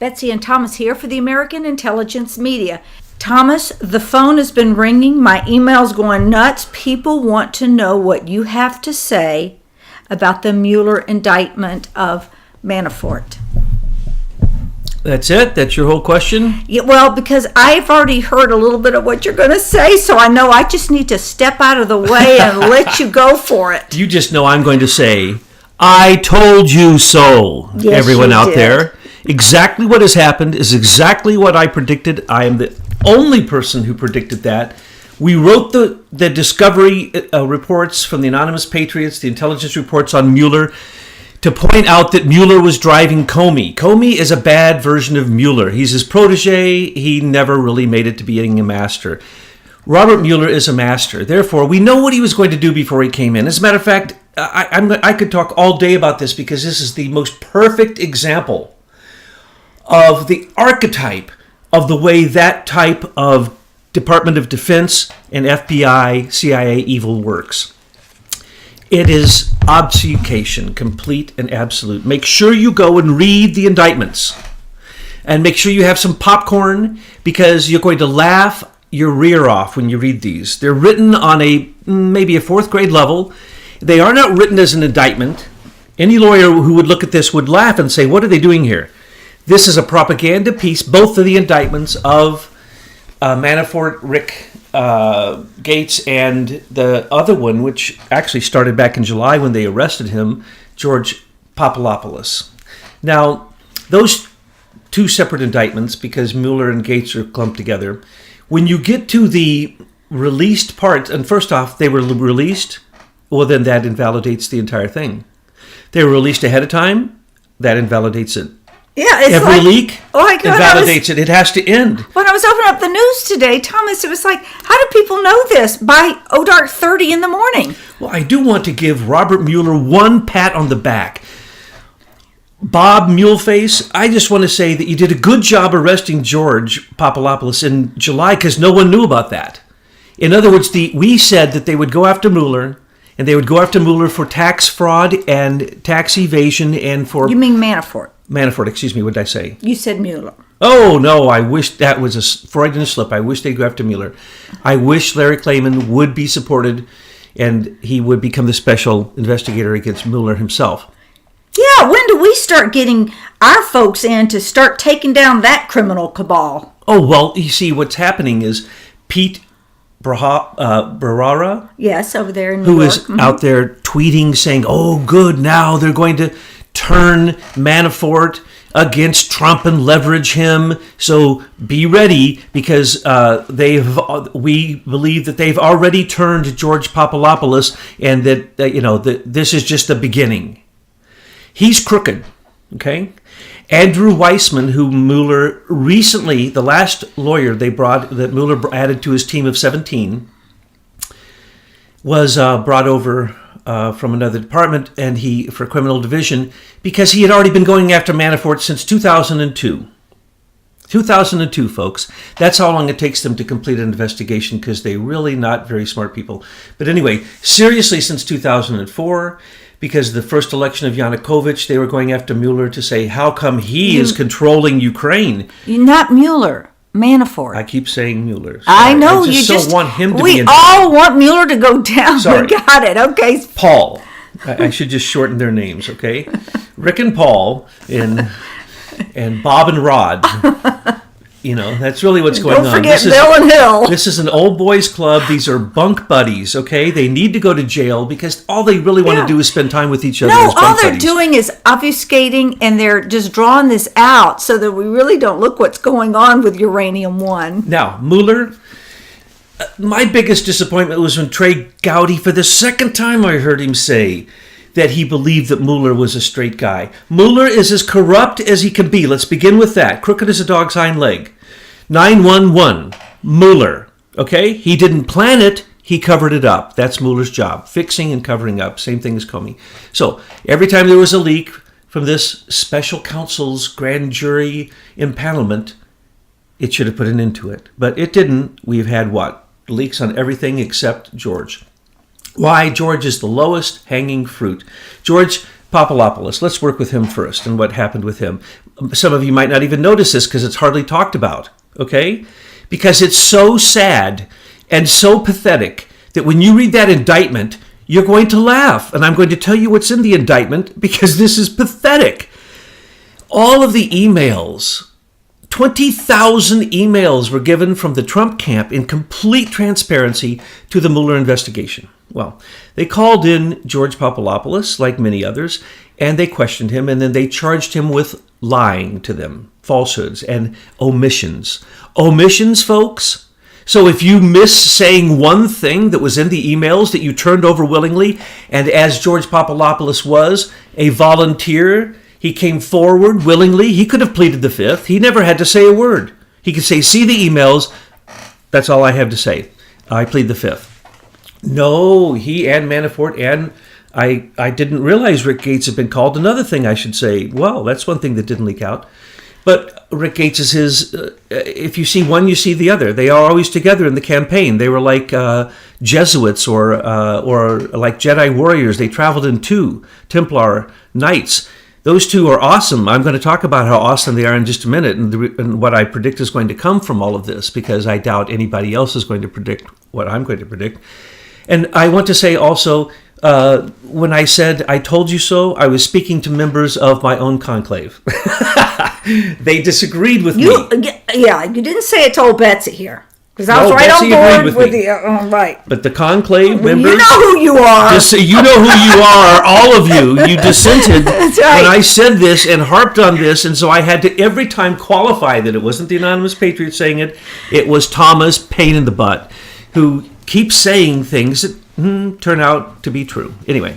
Betsy and Thomas here for the American Intelligence Media. Thomas, the phone has been ringing. My email's going nuts. People want to know what you have to say about the Mueller indictment of Manafort. That's it? That's your whole question? Yeah, well, because I've already heard a little bit of what you're going to say, so I know I just need to step out of the way and let you go for it. You just know I'm going to say, I told you so, yes, everyone out did. there. Exactly what has happened is exactly what I predicted. I am the only person who predicted that. We wrote the discovery reports from the Anonymous Patriots, the intelligence reports on Mueller, to point out that Mueller was driving Comey. Comey is a bad version of Mueller. He's his protege. He never really made it to being a master. Robert Mueller is a master. Therefore, we know what he was going to do before he came in. As a matter of fact, I could talk all day about this because this is the most perfect example of the archetype of the way that type of Department of Defense and FBI, CIA evil works. It is obfuscation, complete and absolute. Make sure you go and read the indictments. And make sure you have some popcorn because you're going to laugh your rear off when you read these. They're written on maybe a fourth grade level. They are not written as an indictment. Any lawyer who would look at this would laugh and say, what are they doing here? This is a propaganda piece, both of the indictments of Manafort, Rick Gates, and the other one, which actually started back in July when they arrested him, George Papadopoulos. Now, those two separate indictments, because Mueller and Gates are clumped together, when you get to the released part, and first off, they were released, well, then that invalidates the entire thing. They were released ahead of time, that invalidates it. Yeah, it's every leak invalidates it. It has to end. When I was opening up the news today, Thomas, it was like, how do people know this by dark 30 in the morning? Well, I do want to give Robert Mueller one pat on the back. Bob Muleface, I just want to say that you did a good job arresting George Papadopoulos in July because no one knew about that. In other words, we said that they would go after Mueller, and they would go after Mueller for tax fraud and tax evasion and for... You mean Manafort? Manafort, excuse me, what did I say? You said Mueller. Oh, no, I wish that was a Freudian slip. I wish they'd go after Mueller. I wish Larry Klayman would be supported and he would become the special investigator against Mueller himself. Yeah, when do we start getting our folks in to start taking down that criminal cabal? Oh, well, you see, what's happening is Pete Bharara, yes, over there in New York, who is out there tweeting saying, oh, good, now they're going to turn Manafort against Trump and leverage him. So be ready because we believe that they've already turned George Papadopoulos and that this is just the beginning. He's crooked, okay? Andrew Weissman, who Mueller recently, the last lawyer that Mueller added to his team of 17, was brought over from another department and for criminal division because he had already been going after Manafort since 2002. 2002, folks. That's how long it takes them to complete an investigation because they're really not very smart people. But anyway, seriously, since 2004, because the first election of Yanukovych, they were going after Mueller to say, how come he is controlling Ukraine? Not Mueller, Manafort. I keep saying Mueller. Sorry. I know. I just want him to be We all want Mueller to go down. Sorry. We got it. Okay. Paul. I should just shorten their names, okay? Rick and Paul and Bob and Rod. That's really what's going on. Don't forget Bill and Hill. This is an old boys club. These are bunk buddies, okay? They need to go to jail because all they really want to do is spend time with each other as bunk all they're buddies. doing is obfuscating, and they're just drawing this out so that we really don't look what's going on with Uranium One. Now, Mueller, my biggest disappointment was when Trey Gowdy, for the second time I heard him say that he believed that Mueller was a straight guy. Mueller is as corrupt as he can be. Let's begin with that. Crooked as a dog's hind leg. 911, Mueller, okay? He didn't plan it. He covered it up. That's Mueller's job, fixing and covering up. Same thing as Comey. So every time there was a leak from this special counsel's grand jury impanelment, it should have put an end to it. But it didn't. We've had leaks on everything except George. Why? George is the lowest hanging fruit. George Papadopoulos. Let's work with him first and what happened with him. Some of you might not even notice this because it's hardly talked about, okay? Because it's so sad and so pathetic that when you read that indictment, you're going to laugh. And I'm going to tell you what's in the indictment because this is pathetic. All of the emails, 20,000 emails were given from the Trump camp in complete transparency to the Mueller investigation. Well, they called in George Papadopoulos, like many others, and they questioned him, and then they charged him with lying to them, falsehoods and omissions. Omissions, folks? So if you miss saying one thing that was in the emails that you turned over willingly, and as George Papadopoulos was a volunteer, he came forward willingly, he could have pleaded the fifth. He never had to say a word. He could say, see the emails, that's all I have to say. I plead the fifth. No, he and Manafort and I didn't realize Rick Gates had been called. Another thing I should say, well, that's one thing that didn't leak out. But Rick Gates is his, if you see one, you see the other. They are always together in the campaign. They were like Jesuits or like Jedi warriors. They traveled in two, Templar knights. Those two are awesome. I'm going to talk about how awesome they are in just a minute and what I predict is going to come from all of this because I doubt anybody else is going to predict what I'm going to predict. And I want to say also, when I said, I told you so, I was speaking to members of my own conclave. They disagreed with me. Yeah, you didn't say it to old Betsy here. Because I was right Betsy on board with me. the, right. But the conclave members... You know who you are. You know who you are, all of you. You dissented That's right. when I said this and harped on this, and so I had to every time qualify that it wasn't the Anonymous Patriot saying it, it was Thomas Pain in the Butt, who keeps saying things that turn out to be true. Anyway,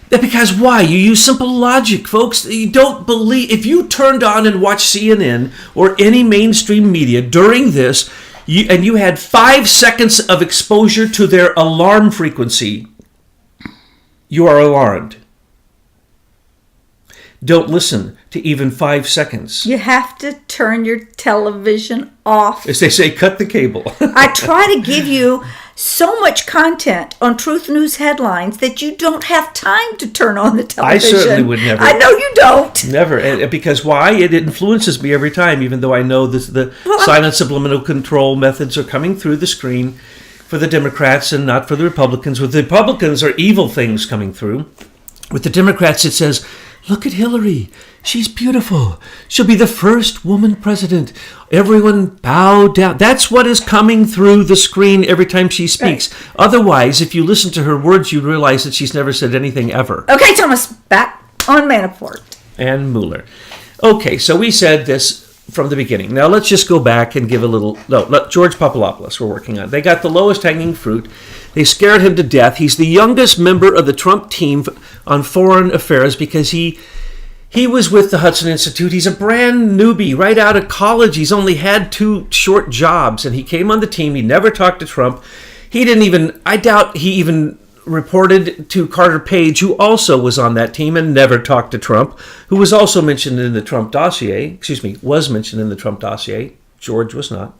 because why? You use simple logic, folks. You don't believe... If you turned on and watched CNN or any mainstream media during this... and you had 5 seconds of exposure to their alarm frequency, you are alarmed. Don't listen to even 5 seconds. You have to turn your television off. As they say, cut the cable. I try to give you so much content on Truth News headlines that you don't have time to turn on the television. I certainly would never. I know you don't. Never. And because why? It influences me every time, even though I know the silent subliminal control methods are coming through the screen for the Democrats and not for the Republicans. With the Republicans are evil things coming through. With the Democrats, it says, look at Hillary. She's beautiful. She'll be the first woman president. Everyone bow down. That's what is coming through the screen every time she speaks. Right. Otherwise, if you listen to her words, you realize that she's never said anything ever. Okay, Thomas, back on Manafort. And Mueller. Okay, so we said this from the beginning. Now let's just go back and give a little... George Papadopoulos we're working on. They got the lowest hanging fruit. They scared him to death. He's the youngest member of the Trump team on foreign affairs because he was with the Hudson Institute. He's a brand newbie right out of college. He's only had 2 short jobs, and he came on the team. He never talked to Trump. I doubt he even reported to Carter Page, who also was on that team and never talked to Trump, who was also mentioned in the Trump dossier. Was mentioned in the Trump dossier. George was not.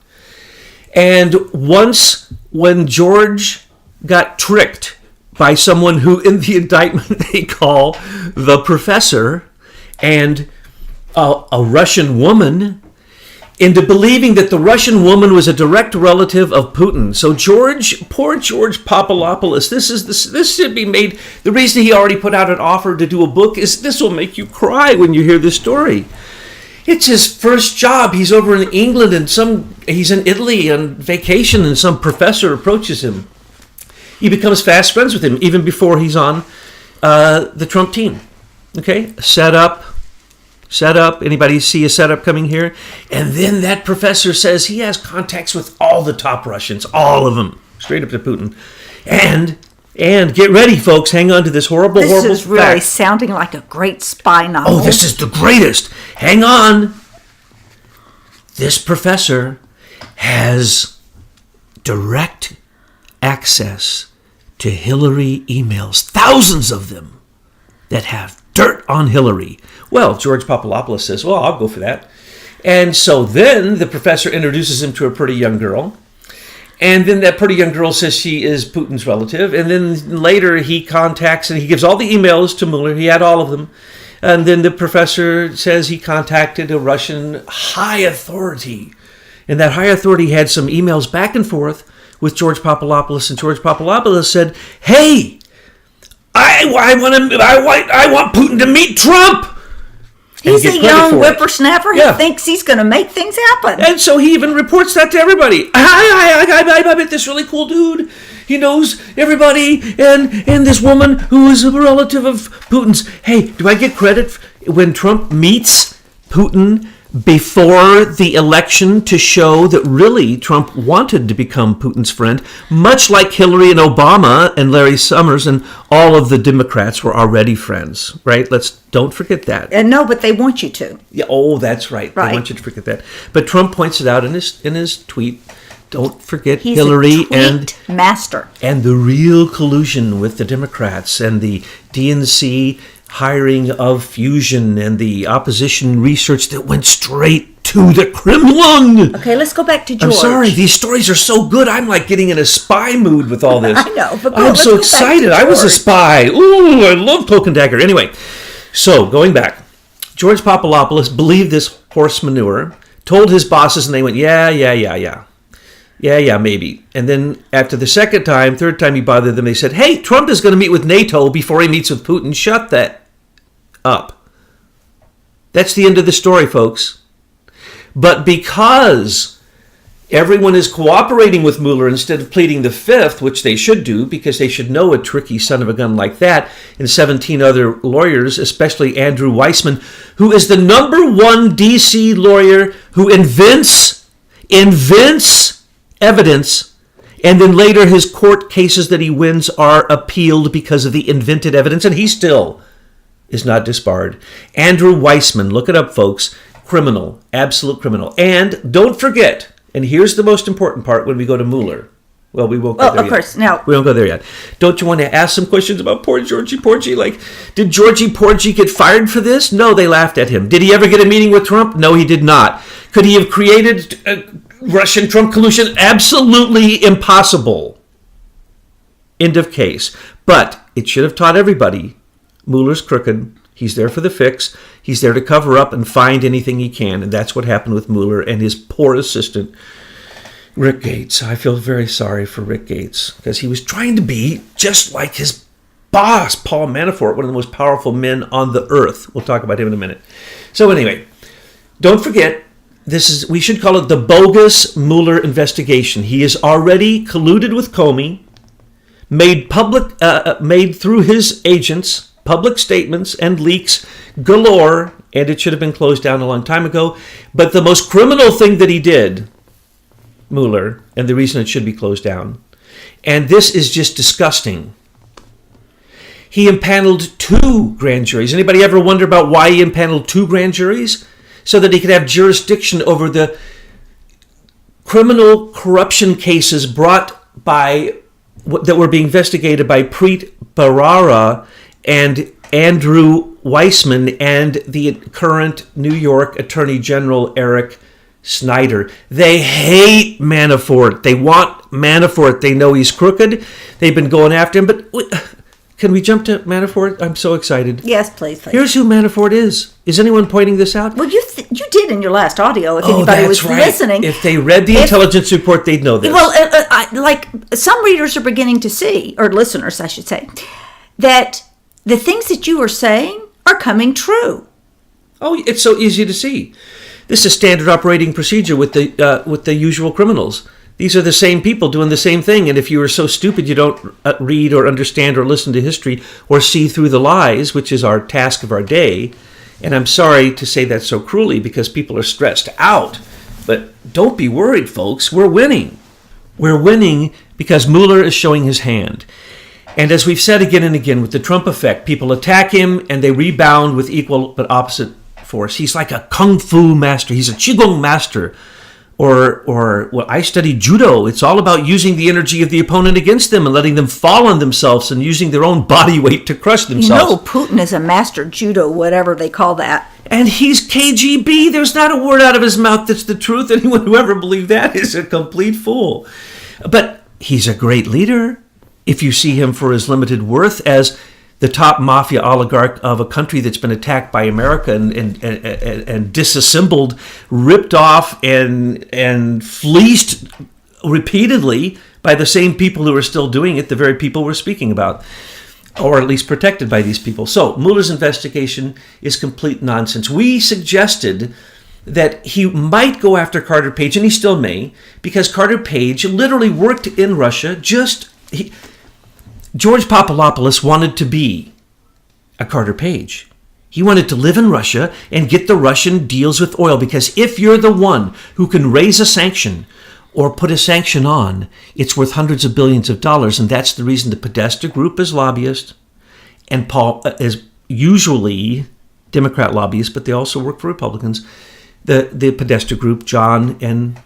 And once, when George got tricked by someone who in the indictment they call the professor and a Russian woman into believing that the Russian woman was a direct relative of Putin. So poor George Papadopoulos, this should be made, the reason he already put out an offer to do a book is this will make you cry when you hear this story. It's his first job. He's over in England and he's in Italy on vacation and some professor approaches him. He becomes fast friends with him even before he's on the Trump team. Okay, set up. Anybody see a setup coming here? And then that professor says he has contacts with all the top Russians, all of them, straight up to Putin. And get ready, folks. Hang on to this horrible This is really fact. sounding like a great spy novel. Oh, this is the greatest. Hang on. This professor has direct access to Hillary emails, thousands of them that have dirt on Hillary. Well, George Papadopoulos says, well, I'll go for that. And so then the professor introduces him to a pretty young girl. And then that pretty young girl says she is Putin's relative. And then later he contacts and he gives all the emails to Mueller. He had all of them. And then the professor says he contacted a Russian high authority. And that high authority had some emails back and forth with George Papadopoulos. And George Papadopoulos said, hey, I want Putin to meet Trump. He's a young whippersnapper. He thinks he's going to make things happen. And so he even reports that to everybody. I met this really cool dude. He knows everybody. And this woman who is a relative of Putin's. Hey, do I get credit when Trump meets Putin before the election to show that really Trump wanted to become Putin's friend, much like Hillary and Obama and Larry Summers and all of the Democrats were already friends, right? Don't forget that. And no, but they want you to. Yeah. Oh, that's right. They want you to forget that. But Trump points it out in his tweet. Don't forget He's Hillary a tweet master and the real collusion with the Democrats and the DNC hiring of Fusion and the opposition research that went straight to the Kremlin. Okay, let's go back to George. I'm sorry, these stories are so good. I'm like getting in a spy mood with all this. I know, but I'm so excited. I was a spy. Ooh, I love Cloak and Dagger. Anyway, so going back, George Papadopoulos believed this horse manure, told his bosses, and they went, yeah, maybe. And then after the third time he bothered them, they said, hey, Trump is going to meet with NATO before he meets with Putin. Shut that up. That's the end of the story, folks. But because everyone is cooperating with Mueller instead of pleading the fifth, which they should do, because they should know a tricky son of a gun like that, and 17 other lawyers, especially Andrew Weissman, who is the number one D.C. lawyer who invents evidence, and then later his court cases that he wins are appealed because of the invented evidence, and he still is not disbarred. Andrew Weissman, look it up, folks. Criminal, absolute criminal. And don't forget, and here's the most important part when we go to Mueller. Well, we won't go there yet. Of course, no. We won't go there yet. Don't you want to ask some questions about poor Georgie Porgy? Like, did Georgie Porgy get fired for this? No, they laughed at him. Did he ever get a meeting with Trump? No, he did not. Could he have created Russian-Trump collusion? Absolutely impossible. End of case. But it should have taught everybody Mueller's crooked. He's there for the fix. He's there to cover up and find anything he can. And that's what happened with Mueller and his poor assistant, Rick Gates. I feel very sorry for Rick Gates because he was trying to be just like his boss, Paul Manafort, one of the most powerful men on the earth. We'll talk about him in a minute. So anyway, don't forget, we should call it the bogus Mueller investigation. He is already colluded with Comey, made through his agents, public statements and leaks galore, and it should have been closed down a long time ago. But the most criminal thing that he did, Mueller, and the reason it should be closed down, and this is just disgusting, he impaneled 2 grand juries. Anybody ever wonder about why he impaneled 2 grand juries? So that he could have jurisdiction over the criminal corruption cases that were being investigated by Preet Bharara and Andrew Weissman and the current New York Attorney General Eric Snyder. They hate Manafort. They want Manafort. They know he's crooked. They've been going after him. But can we jump to Manafort? I'm so excited. Yes, please. Here's who Manafort is. Is anyone pointing this out? Well, you did in your last audio. If anybody was listening, if they read the intelligence report, they'd know this. Well, like some readers are beginning to see, or listeners, I should say, that the things that you are saying are coming true. Oh, it's so easy to see. This is standard operating procedure with the usual criminals. These are the same people doing the same thing. And if you are so stupid you don't read or understand or listen to history or see through the lies, which is our task of our day, and I'm sorry to say that so cruelly because people are stressed out, but don't be worried, folks. We're winning. We're winning because Mueller is showing his hand. And as we've said again and again, with the Trump effect, people attack him and they rebound with equal but opposite force. He's like a kung fu master. He's a qigong master. Or I studied judo. It's all about using the energy of the opponent against them and letting them fall on themselves and using their oon body weight to crush themselves. You know, Putin is a master judo, whatever they call that. And he's KGB. There's not a word out of his mouth that's the truth. Anyone who ever believed that is a complete fool. But he's a great leader. If you see him for his limited worth as the top mafia oligarch of a country that's been attacked by America and disassembled, ripped off, and fleeced repeatedly by the same people who are still doing it, the very people we're speaking about, or at least protected by these people. So Mueller's investigation is complete nonsense. We suggested that he might go after Carter Page, and he still may, because Carter Page literally worked in Russia. George Papadopoulos wanted to be a Carter Page. He wanted to live in Russia and get the Russian deals with oil, because if you're the one who can raise a sanction or put a sanction on, it's worth hundreds of billions of dollars, and that's the reason the Podesta Group is lobbyists, and Paul is usually Democrat lobbyists, but they also work for Republicans. The Podesta Group, John and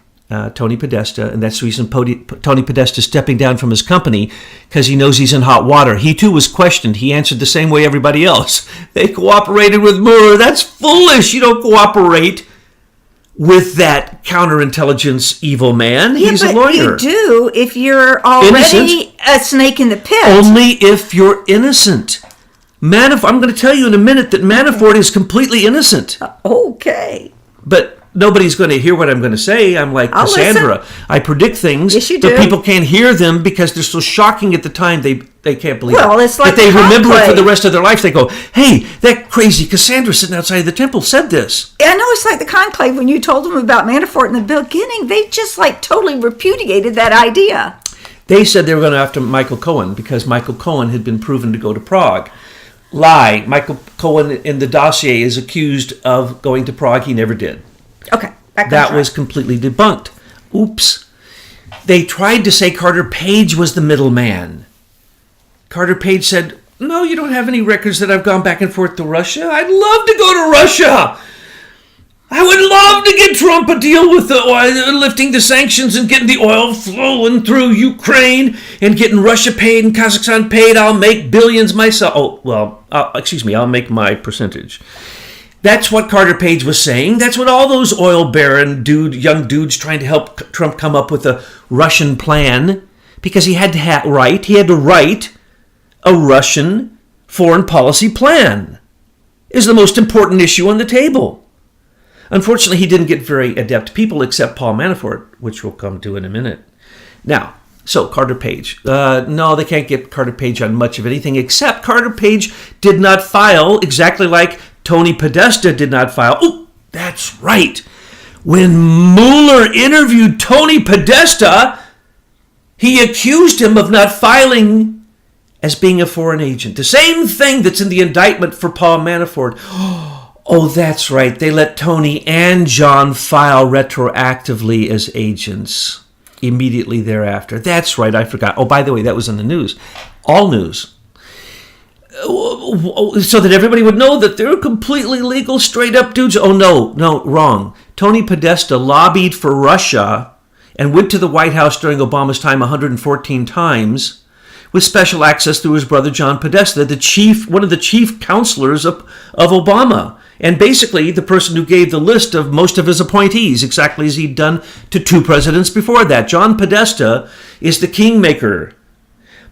Tony Podesta, and that's the reason Tony Podesta is stepping down from his company, because he knows he's in hot water. He too was questioned. He answered the same way everybody else. They cooperated with Mueller. That's foolish. You don't cooperate with that counterintelligence evil man. Yeah, He's but a lawyer. you do if you're already a snake in the pit. Only if you're innocent. I'm going to tell you in a minute that Manafort is completely innocent. Okay. But nobody's going to hear what I'm going to say. I'm like I'll Cassandra. listen. I predict things, Yes, you but do. people can't hear them because they're so shocking at the time they can't believe Well, it. it's like but they remember it for conclave. the rest of their life. They go, hey, that crazy Cassandra sitting outside the temple said this. I know it's like the conclave when you told them about Manafort in the beginning. They just like totally repudiated that idea. They said they were going to after Michael Cohen because Michael Cohen had been proven to go to Prague. Lie. Michael Cohen in the dossier is accused of going to Prague. He never did. Okay. That was completely debunked. Oops. They tried to say Carter Page was the middleman. Carter Page said, no, you don't have any records that I've gone back and forth to Russia. I'd love to go to Russia. I would love to get Trump a deal with the oil, lifting the sanctions and getting the oil flowing through Ukraine and getting Russia paid and Kazakhstan paid. I'll make billions myself. Oh, well, I'll make my percentage. That's what Carter Page was saying. That's what all those oil baron young dudes trying to help Trump come up with a Russian plan, because he had to write a Russian foreign policy plan. Is the most important issue on the table. Unfortunately, he didn't get very adept people except Paul Manafort, which we'll come to in a minute. Now, so Carter Page. No, they can't get Carter Page on much of anything, except Carter Page did not file exactly like Tony Podesta did not file. Oh, that's right. When Mueller interviewed Tony Podesta, he accused him of not filing as being a foreign agent. The same thing that's in the indictment for Paul Manafort. Oh, that's right. They let Tony and John file retroactively as agents immediately thereafter. That's right. I forgot. Oh, by the way, that was in the news. All news. So that everybody would know that they're completely legal, straight up dudes. Oh, no, wrong. Tony Podesta lobbied for Russia and went to the White House during Obama's time 114 times with special access through his brother John Podesta, one of the chief counselors of Obama. And basically the person who gave the list of most of his appointees, exactly as he'd done to two presidents before that. John Podesta is the kingmaker.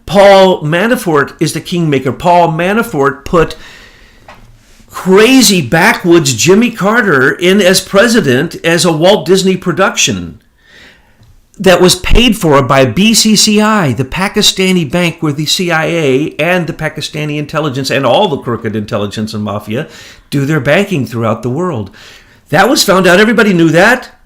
Paul Manafort is the kingmaker. Paul Manafort put crazy backwoods Jimmy Carter in as president as a Walt Disney production that was paid for by BCCI, the Pakistani bank where the CIA and the Pakistani intelligence and all the crooked intelligence and mafia do their banking throughout the world. That was found out. Everybody knew that.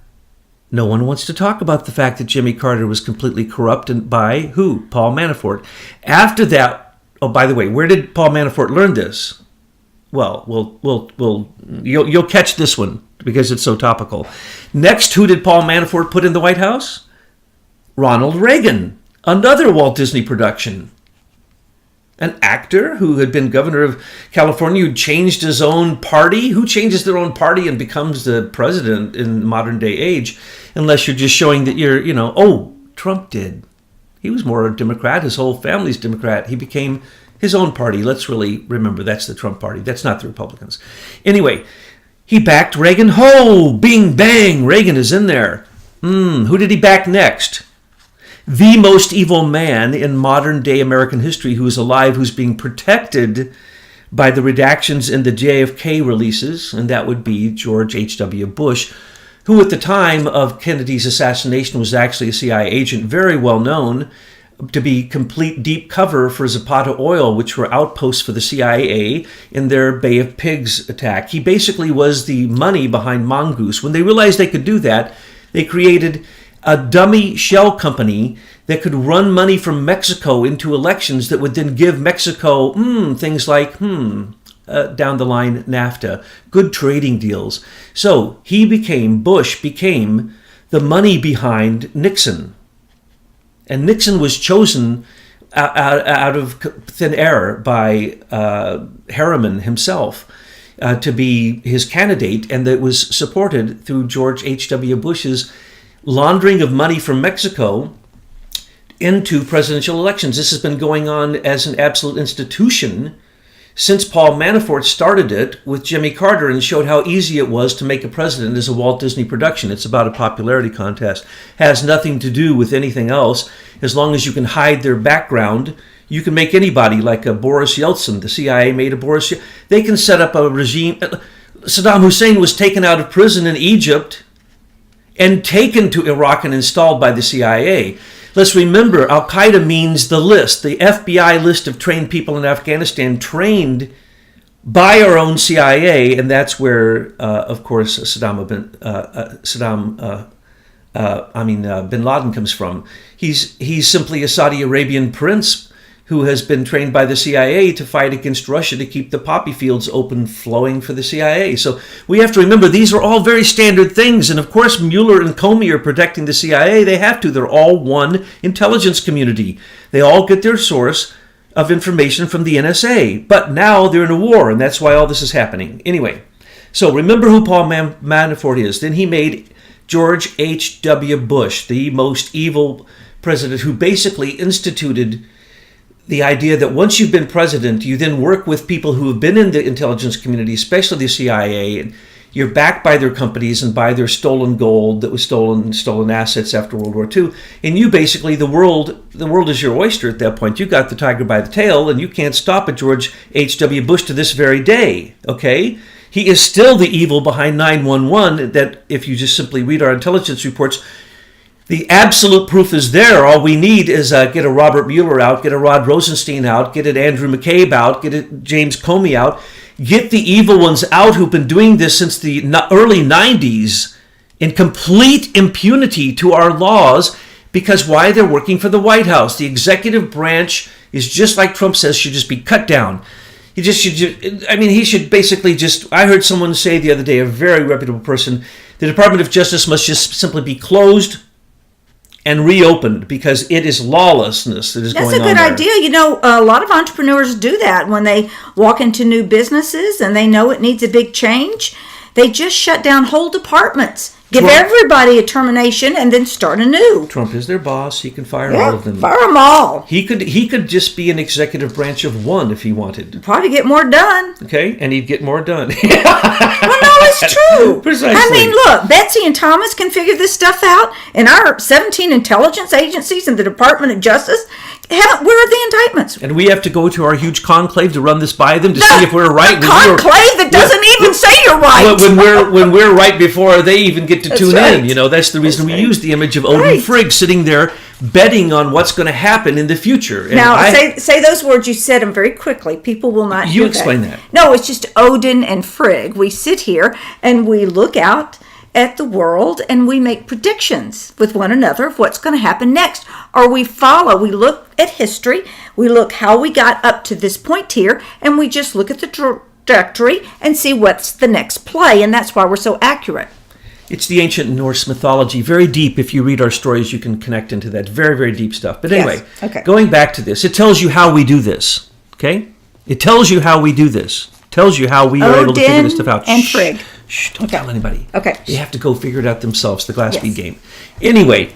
No one wants to talk about the fact that Jimmy Carter was completely corrupted by who? Paul Manafort. After that, oh, by the way, where did Paul Manafort learn this? Well, you'll catch this one because it's so topical. Next, who did Paul Manafort put in the White House? Ronald Reagan, another Walt Disney production. An actor who had been governor of California, who changed his own party. Who changes their own party and becomes the president in modern day age? Unless you're just showing that Trump did. He was more a Democrat. His whole family's Democrat. He became his own party. Let's really remember that's the Trump party. That's not the Republicans. Anyway, he backed Reagan. Ho! Bing, bang! Reagan is in there. Who did he back next? the most evil man in modern day American history who is alive, who's being protected by the redactions in the JFK releases, and that would be George H.W. Bush, who at the time of Kennedy's assassination was actually a CIA agent, very well known to be complete deep cover for Zapata Oil, which were outposts for the CIA in their Bay of Pigs attack. He basically was the money behind Mongoose. When they realized they could do that, they created a dummy shell company that could run money from Mexico into elections that would then give Mexico things like down the line NAFTA, good trading deals. So Bush became the money behind Nixon. And Nixon was chosen out of thin air by Harriman himself to be his candidate, and that was supported through George H.W. Bush's laundering of money from Mexico into presidential elections. This has been going on as an absolute institution since Paul Manafort started it with Jimmy Carter and showed how easy it was to make a president as a Walt Disney production. It's about a popularity contest. Has nothing to do with anything else. As long as you can hide their background, you can make anybody, like a Boris Yeltsin. The CIA made a Boris. They can set up a regime. Saddam Hussein was taken out of prison in Egypt and taken to Iraq and installed by the CIA. Let's remember, Al-Qaeda means the list, the FBI list of trained people in Afghanistan, trained by our own CIA, and that's where, of course, Bin Laden comes from. He's simply a Saudi Arabian prince who has been trained by the CIA to fight against Russia to keep the poppy fields open, flowing for the CIA. So we have to remember these are all very standard things. And of course, Mueller and Comey are protecting the CIA. They have to. They're all one intelligence community. They all get their source of information from the NSA. But now they're in a war, and that's why all this is happening. Anyway, so remember who Paul Manafort is. Then he made George H.W. Bush, the most evil president, who basically instituted the idea that once you've been president, you then work with people who have been in the intelligence community, especially the CIA, and you're backed by their companies and by their stolen gold that was stolen assets after World War II. And you basically, the world is your oyster at that point. You got the tiger by the tail, and you can't stop at George H.W. Bush to this very day, okay? He is still the evil behind 9/11 that if you just simply read our intelligence reports, the absolute proof is there. All we need is get a Robert Mueller out, get a Rod Rosenstein out, get an Andrew McCabe out, get a James Comey out, get the evil ones out who've been doing this since the early 90s in complete impunity to our laws. Because why? They're working for the White House. The executive branch is just like Trump says, should just be cut down. He should basically just, I heard someone say the other day, a very reputable person, the Department of Justice must just simply be closed and reopened because it is lawlessness that is going on there. That's a good idea. You know, a lot of entrepreneurs do that when they walk into new businesses and they know it needs a big change. They just shut down whole departments. Give everybody a termination and then start anew. Trump is their boss. He can fire all of them. Fire them all. He could just be an executive branch of one if he wanted. Probably get more done. Okay, and he'd get more done. Well, no, it's true. Precisely. I mean, look, Betsy and Thomas can figure this stuff out, and our 17 intelligence agencies and the Department of Justice, where are the indictments? And we have to go to our huge conclave to run this by them to see if we're right. A conclave that doesn't even say you're right. When we're right before they even get to tune right. in. You know, that's the reason we use the image of Odin Frigg sitting there betting on what's going to happen in the future. And now, say those words. You said them very quickly. People will not You explain that. No, it's just Odin and Frigg. We sit here and we look out at the world and we make predictions with one another of what's going to happen next. Or we look at history, we look how we got up to this point here, and we just look at the trajectory and see what's the next play. And that's why we're so accurate. It's the ancient Norse mythology, very deep. If you read our stories, you can connect into that. Very, very deep stuff. But anyway, Going back to this, it tells you how we do this, okay? It tells you how we do this. It tells you how we are able to figure this stuff out. And Frigg. Shh, don't tell anybody. Okay. They have to go figure it out themselves, the Glass-Steagall game. Anyway,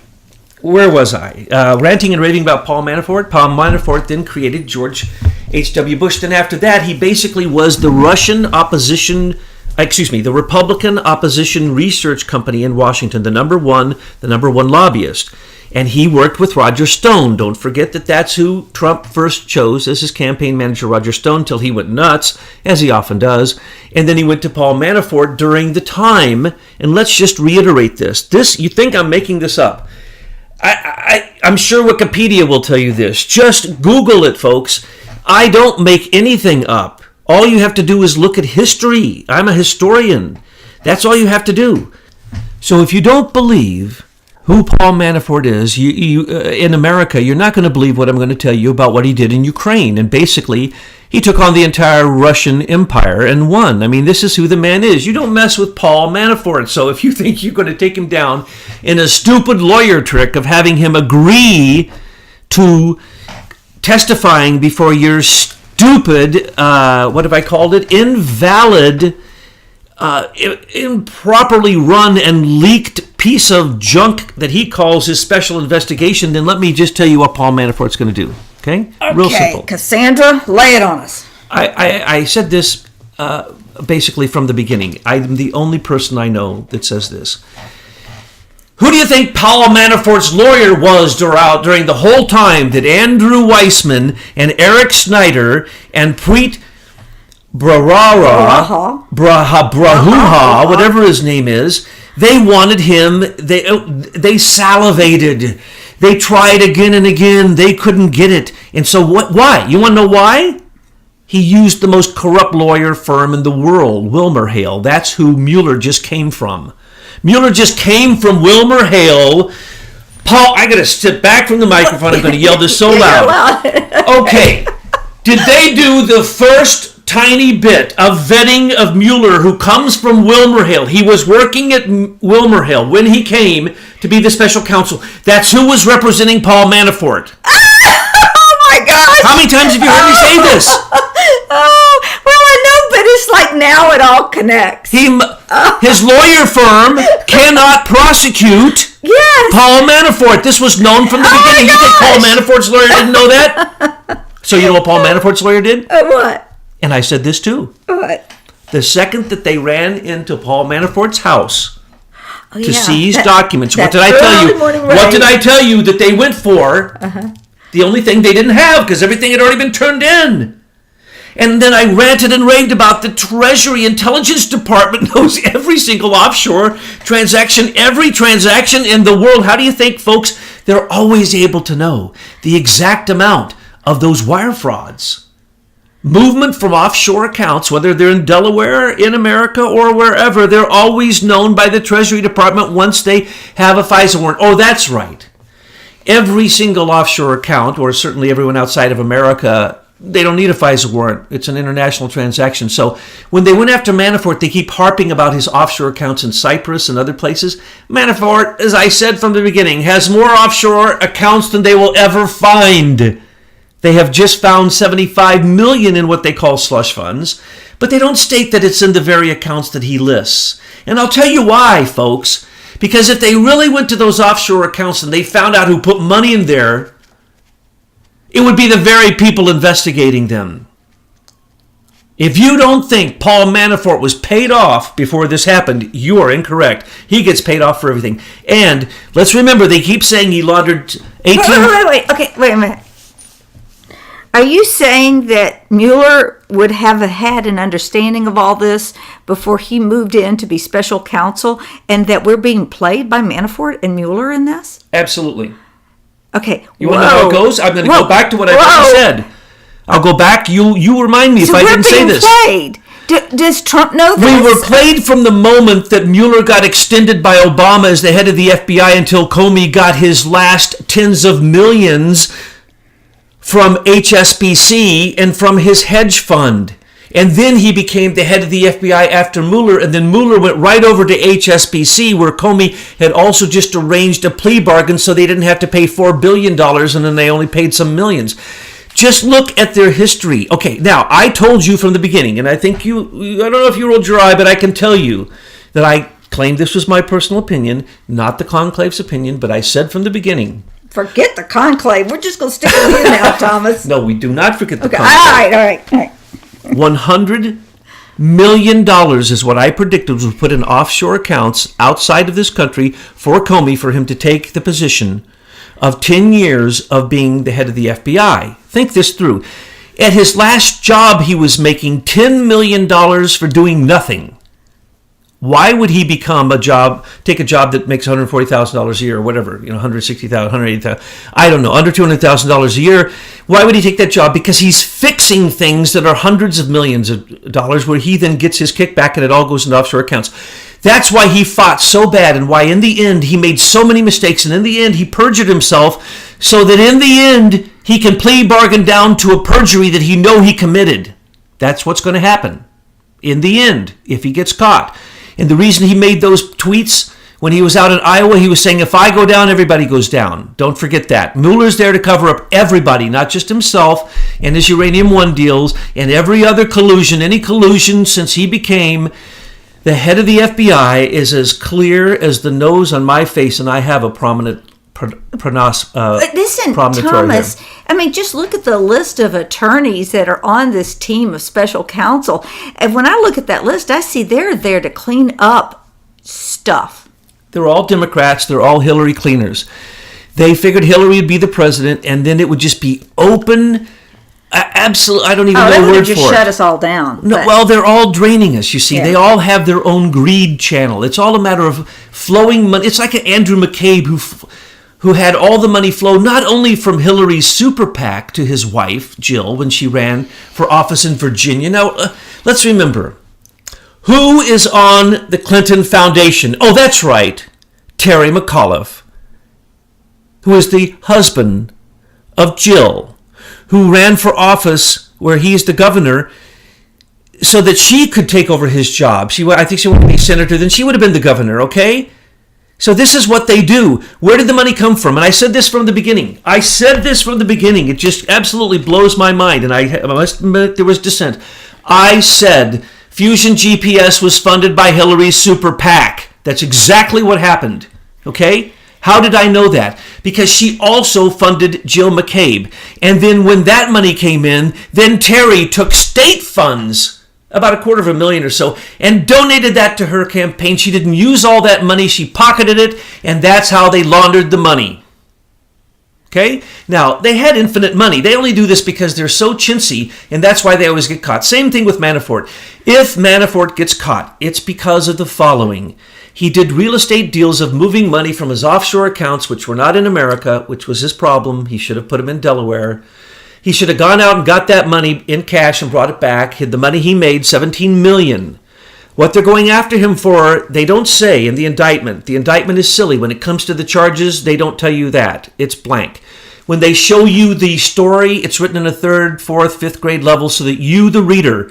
where was I? Ranting and raving about Paul Manafort. Paul Manafort then created George H.W. Bush. Then after that, he basically was the the Republican opposition research company in Washington, the number one lobbyist. And he worked with Roger Stone. Don't forget that that's who Trump first chose as his campaign manager, Roger Stone, till he went nuts, as he often does. And then he went to Paul Manafort during the time. And let's just reiterate this. You think I'm making this up. I'm sure Wikipedia will tell you this. Just Google it, folks. I don't make anything up. All you have to do is look at history. I'm a historian. That's all you have to do. So if you don't believe who Paul Manafort is, in America, you're not going to believe what I'm going to tell you about what he did in Ukraine. And basically, he took on the entire Russian empire and won. I mean, this is who the man is. You don't mess with Paul Manafort. So if you think you're going to take him down in a stupid lawyer trick of having him agree to testifying before your stupid, what have I called it? Invalid, improperly run and leaked piece of junk that he calls his special investigation, then let me just tell you what Paul Manafort's going to do. Okay? Real simple. Cassandra, lay it on us. I said this basically from the beginning. I'm the only person I know that says this. Who do you think Paul Manafort's lawyer was during the whole time that Andrew Weissman and Eric Snyder and Preet Brahuha, whatever his name is, they wanted him, they salivated. They tried again and again. They couldn't get it. And so why? You want to know why? He used the most corrupt lawyer firm in the world, WilmerHale. That's who Mueller just came from. Mueller just came from WilmerHale. Paul, I got to step back from the microphone. I'm going to yell this so loud. Okay. Did they do the first tiny bit of vetting of Mueller, who comes from WilmerHale? He was working at WilmerHale when he came to be the special counsel. That's who was representing Paul Manafort. Oh my gosh! How many times have you heard me say this? Oh, well, I know, but it's like now it all connects. His lawyer firm cannot prosecute Paul Manafort. This was known from the beginning. You think Paul Manafort's lawyer didn't know that? So you know what Paul Manafort's lawyer did? What? And I said this too. What? The second that they ran into Paul Manafort's house to seize documents, what did I tell you? What did I tell you that they went for? The only thing they didn't have, because everything had already been turned in. And then I ranted and raved about the Treasury Intelligence Department knows every single offshore transaction, every transaction in the world. How do you think, folks, they're always able to know the exact amount of those wire frauds? Movement from offshore accounts, whether they're in Delaware, in America, or wherever, they're always known by the Treasury Department once they have a FISA warrant. Oh, that's right. Every single offshore account, or certainly everyone outside of America, they don't need a FISA warrant. It's an international transaction. So when they went after Manafort, they keep harping about his offshore accounts in Cyprus and other places. Manafort, as I said from the beginning, has more offshore accounts than they will ever find. They have just found $75 million in what they call slush funds, but they don't state that it's in the very accounts that he lists. And I'll tell you why, folks. Because if they really went to those offshore accounts and they found out who put money in there, it would be the very people investigating them. If you don't think Paul Manafort was paid off before this happened, you are incorrect. He gets paid off for everything. And let's remember, they keep saying he laundered 18... Wait. Okay, wait a minute. Are you saying that Mueller would have had an understanding of all this before he moved in to be special counsel, and that we're being played by Manafort and Mueller in this? Absolutely. Okay. You want to know how it goes? I'm going to go back to what I just said. I'll go back. You remind me if I didn't say this. So we're being played. Does Trump know this? We were played from the moment that Mueller got extended by Obama as the head of the FBI until Comey got his last tens of millions from HSBC and from his hedge fund. And then he became the head of the FBI after Mueller, and then Mueller went right over to HSBC, where Comey had also just arranged a plea bargain so they didn't have to pay $4 billion, and then they only paid some millions. Just look at their history. Okay, now, I told you from the beginning, and I think I don't know if you rolled your eye, but I can tell you that I claimed this was my personal opinion, not the conclave's opinion, but I said from the beginning. Forget the conclave. We're just going to stick with you now, Thomas. No, we do not forget the conclave. All right. $100 million is what I predicted was put in offshore accounts outside of this country for Comey for him to take the position of 10 years of being the head of the FBI. Think this through. At his last job, he was making $10 million for doing nothing. Why would he take a job that makes $140,000 a year or whatever, $160,000, $180,000, I don't know, under $200,000 a year? Why would he take that job? Because he's fixing things that are hundreds of millions of dollars where he then gets his kickback and it all goes into offshore accounts. That's why he fought so bad and why in the end he made so many mistakes and in the end he perjured himself so that in the end he can plea bargain down to a perjury that he committed. That's what's going to happen in the end if he gets caught. And the reason he made those tweets when he was out in Iowa, he was saying, if I go down, everybody goes down. Don't forget that. Mueller's there to cover up everybody, not just himself and his Uranium One deals and every other collusion. Any collusion since he became the head of the FBI is as clear as the nose on my face, and I have a prominent listen, prominent Thomas, I mean, just look at the list of attorneys that are on this team of special counsel. And when I look at that list, I see they're there to clean up stuff. They're all Democrats. They're all Hillary cleaners. They figured Hillary would be the president, and then it would just be open. Absolutely, I don't even know the word for it. Just shut us all down. No, well, they're all draining us, you see. Yeah. They all have their own greed channel. It's all a matter of flowing money. It's like an Andrew McCabe who had all the money flow not only from Hillary's super PAC to his wife, Jill, when she ran for office in Virginia. Now, let's remember, who is on the Clinton Foundation? Oh, that's right, Terry McAuliffe, who is the husband of Jill, who ran for office where he's the governor so that she could take over his job. I think she wanted to be senator, then she would have been the governor, okay? So this is what they do. Where did the money come from? And I said this from the beginning. It just absolutely blows my mind, and I must admit there was dissent. I said Fusion GPS was funded by Hillary's super PAC. That's exactly what happened, okay? How did I know that? Because she also funded Jill McCabe. And then when that money came in, then Terry took state funds, about $250,000 or so, and donated that to her campaign. She didn't use all that money. She pocketed it, and that's how they laundered the money. Okay? Now, they had infinite money. They only do this because they're so chintzy, and that's why they always get caught. Same thing with Manafort. If Manafort gets caught, it's because of the following. He did real estate deals of moving money from his offshore accounts, which were not in America, which was his problem. He should have put them in Delaware. He should have gone out and got that money in cash and brought it back. The money he made, $17 million. What they're going after him for, they don't say in the indictment. The indictment is silly. When it comes to the charges, they don't tell you that. It's blank. When they show you the story, it's written in a 3rd, 4th, 5th grade level so that you, the reader,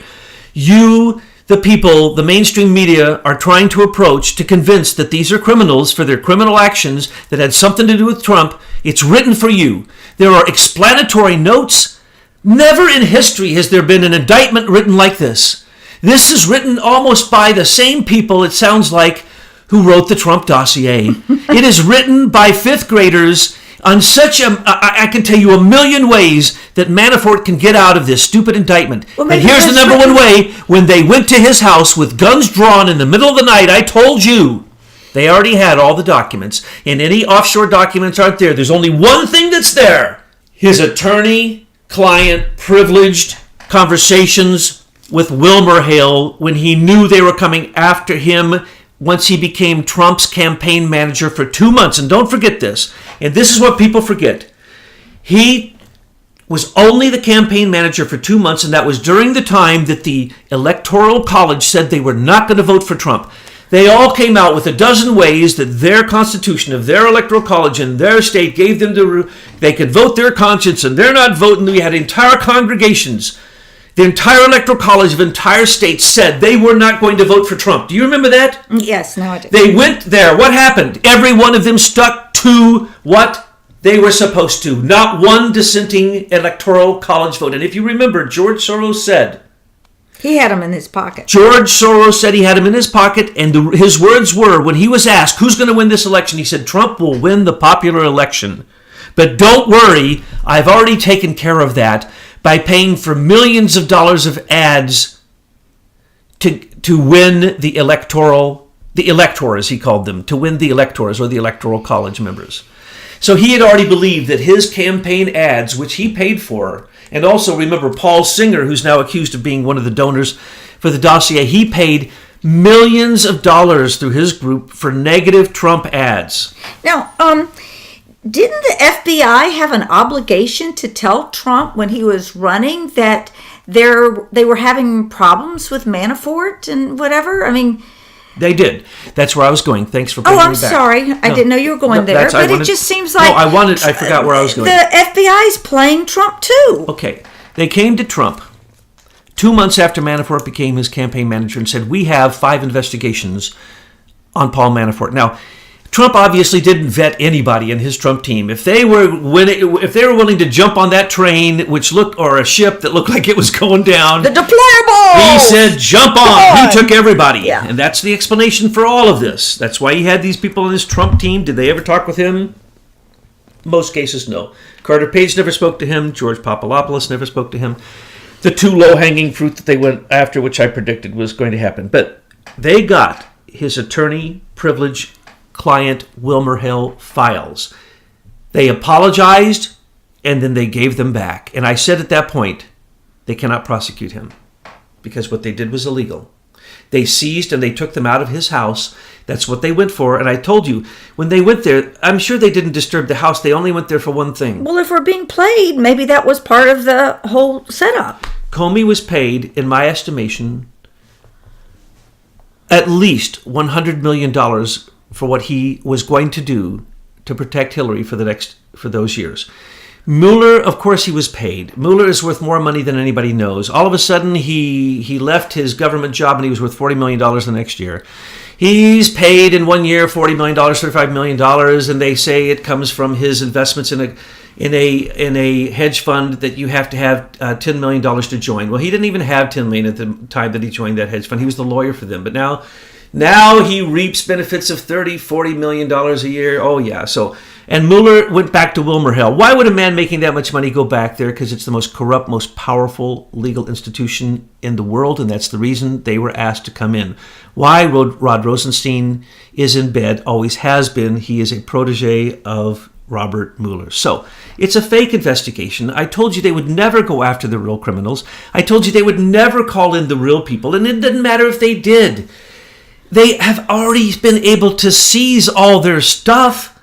you, the people, the mainstream media are trying to approach to convince that these are criminals for their criminal actions that had something to do with Trump. It's written for you. There are explanatory notes. Never in history has there been an indictment written like this. This is written almost by the same people, it sounds like, who wrote the Trump dossier. It is written by 5th graders on such I can tell you a million ways that Manafort can get out of this stupid indictment. Well, and here's the number one way. When they went to his house with guns drawn in the middle of the night, I told you, they already had all the documents. And any offshore documents aren't there. There's only one thing that's there. His attorney-client privileged conversations with Wilmer Hale when he knew they were coming after him once he became Trump's campaign manager for 2 months. And don't forget this. And this is what people forget. He was only the campaign manager for 2 months, and that was during the time that the Electoral College said they were not going to vote for Trump. They all came out with a dozen ways that their constitution of their Electoral College in their state gave them they could vote their conscience, and they're not voting. We had entire congregations. The entire Electoral College of entire states said they were not going to vote for Trump. Do you remember that? Yes, no, I do. They went there. What happened? Every one of them stuck to what they were supposed to. Not one dissenting Electoral College vote. And if you remember, George Soros said... He had him in his pocket. George Soros said he had him in his pocket, and his words were, when he was asked, who's going to win this election? He said, Trump will win the popular election. But don't worry, I've already taken care of that by paying for millions of dollars of ads to win the electors, he called them, to win the electors or the Electoral College members. So he had already believed that his campaign ads, which he paid for, and also remember Paul Singer, who's now accused of being one of the donors for the dossier, he paid millions of dollars through his group for negative Trump ads. Now, didn't the FBI have an obligation to tell Trump when he was running that they were having problems with Manafort and whatever? I mean, they did. That's where I was going. Thanks for bringing me back. Sorry. I didn't know you were going there. But it just seems like... I forgot where I was going. The FBI's playing Trump too. Okay. They came to Trump 2 months after Manafort became his campaign manager and said, we have 5 investigations on Paul Manafort. Now, Trump obviously didn't vet anybody in his Trump team. If they were willing to jump on that train, or a ship that looked like it was going down, the deplorables, he said, "Jump on." He took everybody, yeah. And that's the explanation for all of this. That's why he had these people on his Trump team. Did they ever talk with him? Most cases, no. Carter Page never spoke to him. George Papadopoulos never spoke to him. The 2 low-hanging fruit that they went after, which I predicted was going to happen, but they got his attorney privilege client WilmerHale files. They apologized, and then they gave them back. And I said at that point, they cannot prosecute him because what they did was illegal. They seized and they took them out of his house. That's what they went for. And I told you, when they went there, I'm sure they didn't disturb the house. They only went there for one thing. Well, if we're being played, maybe that was part of the whole setup. Comey was paid, in my estimation, at least $100 million for what he was going to do to protect Hillary for those years. Mueller, of course, he was paid. Mueller is worth more money than anybody knows. All of a sudden, he left his government job and he was worth $40 million the next year. He's paid in 1 year $40 million, $35 million, and they say it comes from his investments in a hedge fund that you have to have $10 million to join. Well, he didn't even have $10 million at the time that he joined that hedge fund. He was the lawyer for them. But now he reaps benefits of $30, $40 million a year. Oh, yeah. And Mueller went back to WilmerHale. Why would a man making that much money go back there? Because it's the most corrupt, most powerful legal institution in the world, and that's the reason they were asked to come in. Why Rod Rosenstein is in bed, always has been. He is a protege of Robert Mueller. So it's a fake investigation. I told you they would never go after the real criminals. I told you they would never call in the real people, and it didn't matter if they did. They have already been able to seize all their stuff.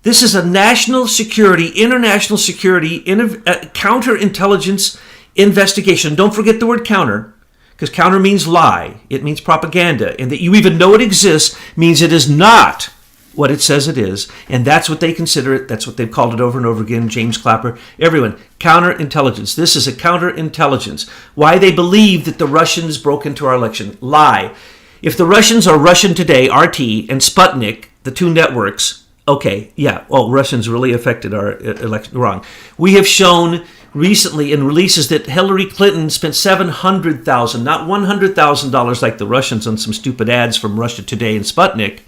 This is a national security, international security, counterintelligence investigation. Don't forget the word counter, because counter means lie. It means propaganda. And that you even know it exists means it is not what it says it is. And that's what they consider it. That's what they've called it over and over again. James Clapper, everyone. Counterintelligence. This is a counterintelligence. Why they believe that the Russians broke into our election. Lie. If the Russians are Russian Today, RT, and Sputnik, the 2 networks, okay, yeah, well, Russians really affected our election. Wrong. We have shown recently in releases that Hillary Clinton spent $700,000, not $100,000 like the Russians on some stupid ads from Russia Today and Sputnik.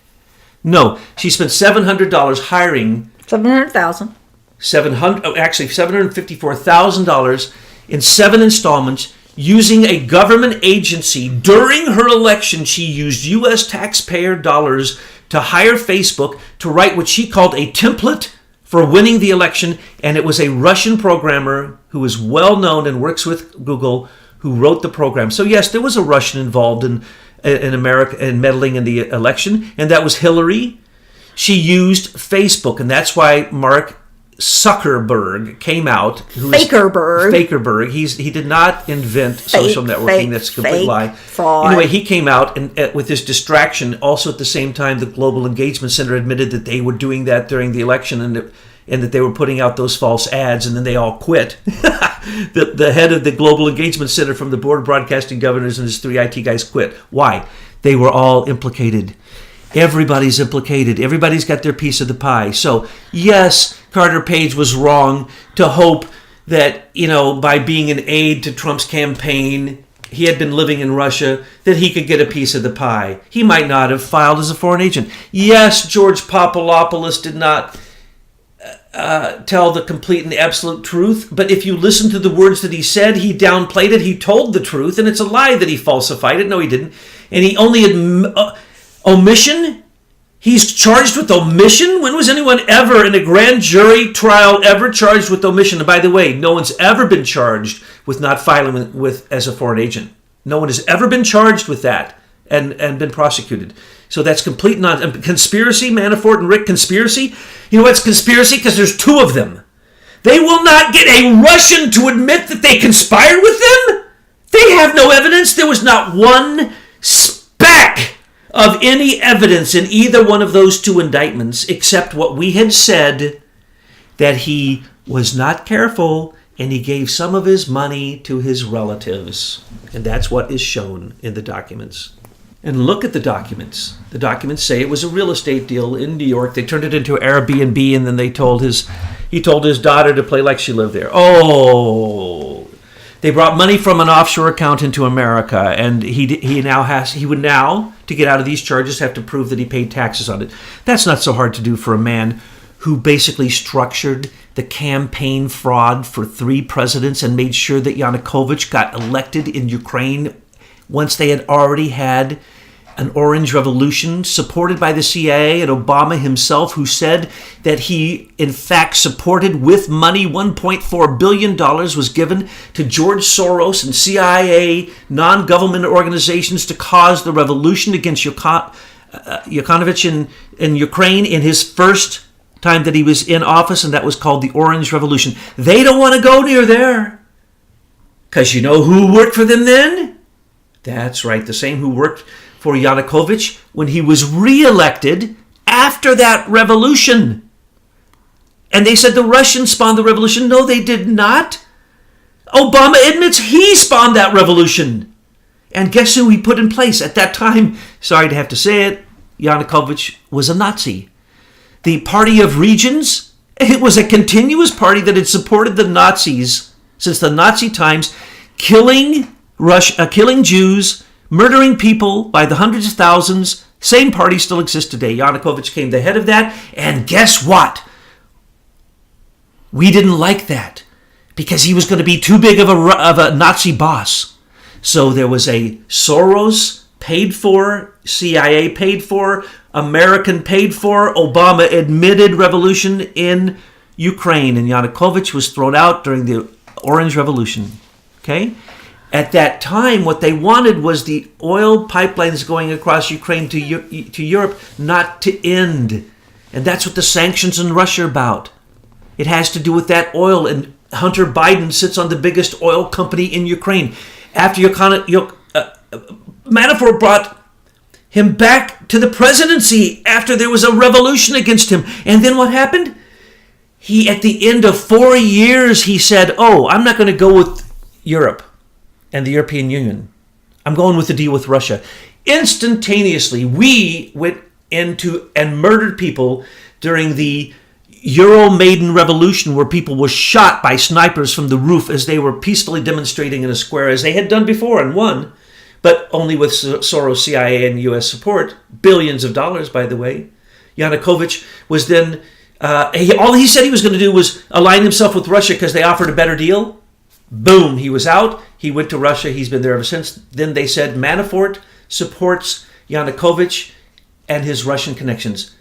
No, she spent $700 hiring... $700,000. $754,000 in 7 installments using a government agency. During her election, she used U.S. taxpayer dollars to hire Facebook to write what she called a template for winning the election, and it was a Russian programmer who is well known and works with Google who wrote the program. So yes, there was a Russian involved in America and meddling in the election, and that was Hillary. She used Facebook, and that's why Mark Zuckerberg came out. Fakerberg. He did not invent social networking. That's a complete lie. Fraud. Anyway, he came out and with this distraction. Also, at the same time, the Global Engagement Center admitted that they were doing that during the election and that they were putting out those false ads, and then they all quit. The head of the Global Engagement Center from the Board of Broadcasting Governors and his 3 IT guys quit. Why? They were all implicated. Everybody's implicated. Everybody's got their piece of the pie. So, yes, Carter Page was wrong to hope that, by being an aide to Trump's campaign, he had been living in Russia, that he could get a piece of the pie. He might not have filed as a foreign agent. Yes, George Papadopoulos did not tell the complete and absolute truth, but if you listen to the words that he said, he downplayed it. He told the truth, and it's a lie that he falsified it. No, he didn't. And he only omission, He's charged with omission? When was anyone ever in a grand jury trial ever charged with omission? And by the way, no one's ever been charged with not filing with as a foreign agent. No one has ever been charged with that and been prosecuted. So that's complete nonsense. Conspiracy, Manafort and Rick, conspiracy. You know what's conspiracy? Because there's two of them. They will not get a Russian to admit that they conspired with them. They have no evidence. There was not one speck of any evidence in either one of those two indictments except what we had said, that he was not careful and he gave some of his money to his relatives. And that's what is shown in the documents. And look at the documents. The documents say it was a real estate deal in New York. They turned it into Airbnb, and then he told his daughter to play like she lived there. Oh, they brought money from an offshore account into America, and he would now, to get out of these charges, have to prove that he paid taxes on it. That's not so hard to do for a man who basically structured the campaign fraud for 3 presidents and made sure that Yanukovych got elected in Ukraine once they had already had an Orange Revolution supported by the CIA and Obama himself, who said that he, in fact, supported with money. $1.4 billion was given to George Soros and CIA non-government organizations to cause the revolution against Yanukovych in Ukraine in his first time that he was in office, and that was called the Orange Revolution. They don't want to go near there. Because you know who worked for them then? That's right, the same who worked for Yanukovych when he was reelected after that revolution. And they said the Russians spawned the revolution. No, they did not. Obama admits he spawned that revolution. And guess who he put in place at that time? Sorry to have to say it, Yanukovych was a Nazi. The Party of Regions, it was a continuous party that had supported the Nazis since the Nazi times, killing Jews, murdering people by the hundreds of thousands. Same party still exists today. Yanukovych came the head of that. And guess what? We didn't like that because he was going to be too big of a Nazi boss. So there was a Soros paid for, CIA paid for, American paid for, Obama admitted revolution in Ukraine. And Yanukovych was thrown out during the Orange Revolution. Okay? At that time, what they wanted was the oil pipelines going across Ukraine to Europe not to end. And that's what the sanctions in Russia are about. It has to do with that oil. And Hunter Biden sits on the biggest oil company in Ukraine. After Manafort brought him back to the presidency after there was a revolution against him. And then what happened? He, at the end of 4 years, he said, I'm not going to go with Europe and the European Union. I'm going with the deal with Russia. Instantaneously, we went into and murdered people during the Euromaidan Revolution, where people were shot by snipers from the roof as they were peacefully demonstrating in a square, as they had done before and won, but only with Soros, CIA, and U.S. support. Billions of dollars, by the way. Yanukovych was then, all he said he was going to do was align himself with Russia because they offered a better deal. Boom, he was out. He went to Russia. He's been there ever since. Then they said Manafort supports Yanukovych and his Russian connections.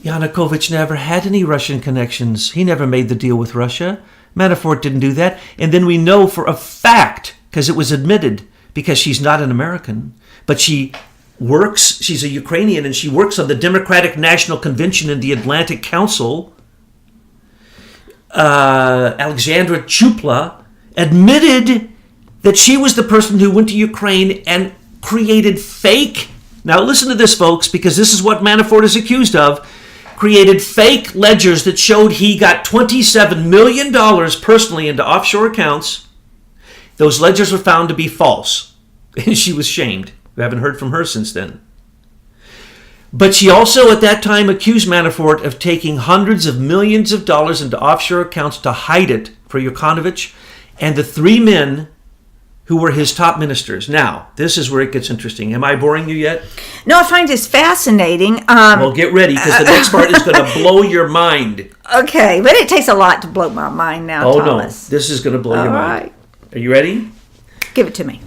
Yanukovych never had any Russian connections. He never made the deal with Russia. Manafort didn't do that. And then we know for a fact, because it was admitted, because she's not an American, but she's a Ukrainian, and she works on the Democratic National Convention in the Atlantic Council. Alexandra Chupla admitted that she was the person who went to Ukraine and created fake, now listen to this, folks, because this is what Manafort is accused of, created fake ledgers that showed he got $27 million personally into offshore accounts. Those ledgers were found to be false, and she was shamed. We haven't heard from her since then. But she also at that time accused Manafort of taking hundreds of millions of dollars into offshore accounts to hide it for Yanukovych and the 3 men who were his top ministers. Now, this is where it gets interesting. Am I boring you yet? No, I find this fascinating. Well, get ready, because the next part is going to blow your mind. Okay, but it takes a lot to blow my mind now, Thomas. No, this is going to blow your mind. All right. Are you ready? Give it to me.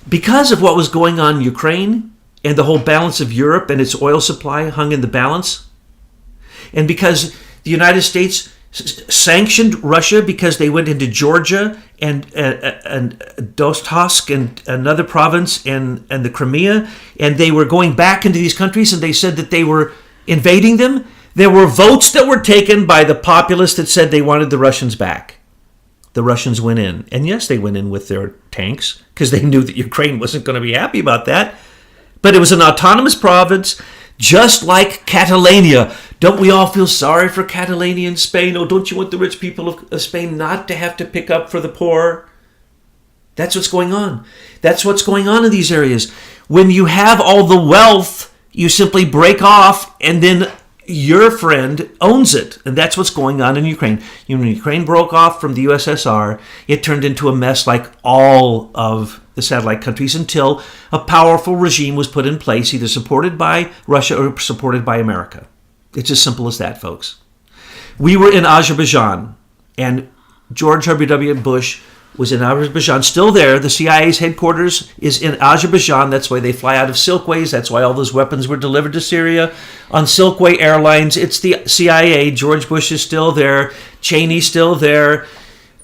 Because of what was going on in Ukraine, and the whole balance of Europe and its oil supply hung in the balance. And because the United States sanctioned Russia because they went into Georgia and Dostotsk and another province and the Crimea, and they were going back into these countries, and they said that they were invading them. There were votes that were taken by the populace that said they wanted the Russians back. The Russians went in. And yes, they went in with their tanks because they knew that Ukraine wasn't going to be happy about that. But it was an autonomous province, just like Catalonia. Don't we all feel sorry for Catalonia in Spain? Oh, don't you want the rich people of Spain not to have to pick up for the poor? That's what's going on. That's what's going on in these areas. When you have all the wealth, you simply break off, and then your friend owns it. And that's what's going on in Ukraine. When Ukraine broke off from the USSR, it turned into a mess like all of the satellite countries until a powerful regime was put in place, either supported by Russia or supported by America. It's as simple as that, folks. We were in Azerbaijan, and George W. Bush was in Azerbaijan, still there. The CIA's headquarters is in Azerbaijan. That's why they fly out of Silkways. That's why all those weapons were delivered to Syria on Silkway Airlines. It's the CIA. George Bush is still there. Cheney's still there.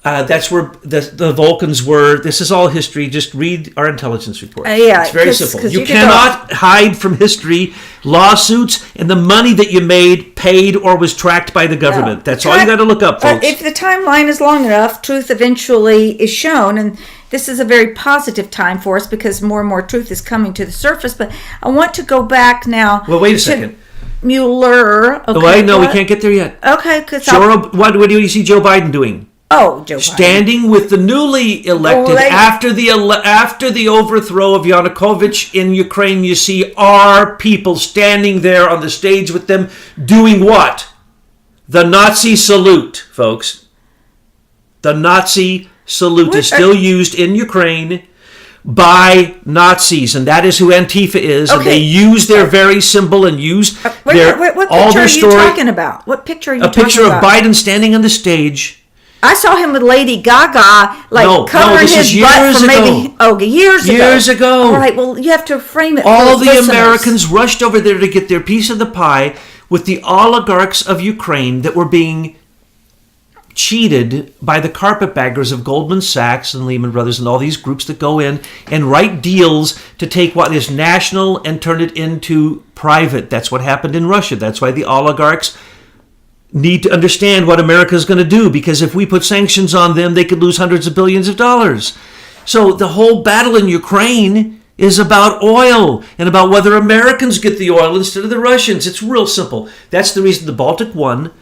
That's where the Vulcans were. This is all history. Just read our intelligence report. It's very simple. You cannot hide from history lawsuits and the money that you made, paid, or was tracked by the government. That's all you got to look up, folks. If the timeline is long enough, truth eventually is shown. And this is a very positive time for us because more and more truth is coming to the surface. But I want to go back now. Well, wait a second. Mueller. Okay, no, we can't get there yet. Okay. What do you see Joe Biden doing? Oh, Joe Biden. Standing with the newly elected after the overthrow of Yanukovych in Ukraine, you see our people standing there on the stage with them doing what? The Nazi salute, folks. The Nazi salute is still used in Ukraine by Nazis, and that is who Antifa is. Okay. And they use their very symbol and use what picture are you talking about? What picture are you talking about? A picture of Biden standing on the stage. I saw him with Lady Gaga, covering his butt for maybe years ago. Years ago. All right, well, you have to frame it. All the Americans rushed over there to get their piece of the pie with the oligarchs of Ukraine that were being cheated by the carpetbaggers of Goldman Sachs and Lehman Brothers and all these groups that go in and write deals to take what is national and turn it into private. That's what happened in Russia. That's why the oligarchs need to understand what America is going to do, because if we put sanctions on them, they could lose hundreds of billions of dollars. So the whole battle in Ukraine is about oil and about whether Americans get the oil instead of the Russians. It's real simple. That's the reason the Baltic One,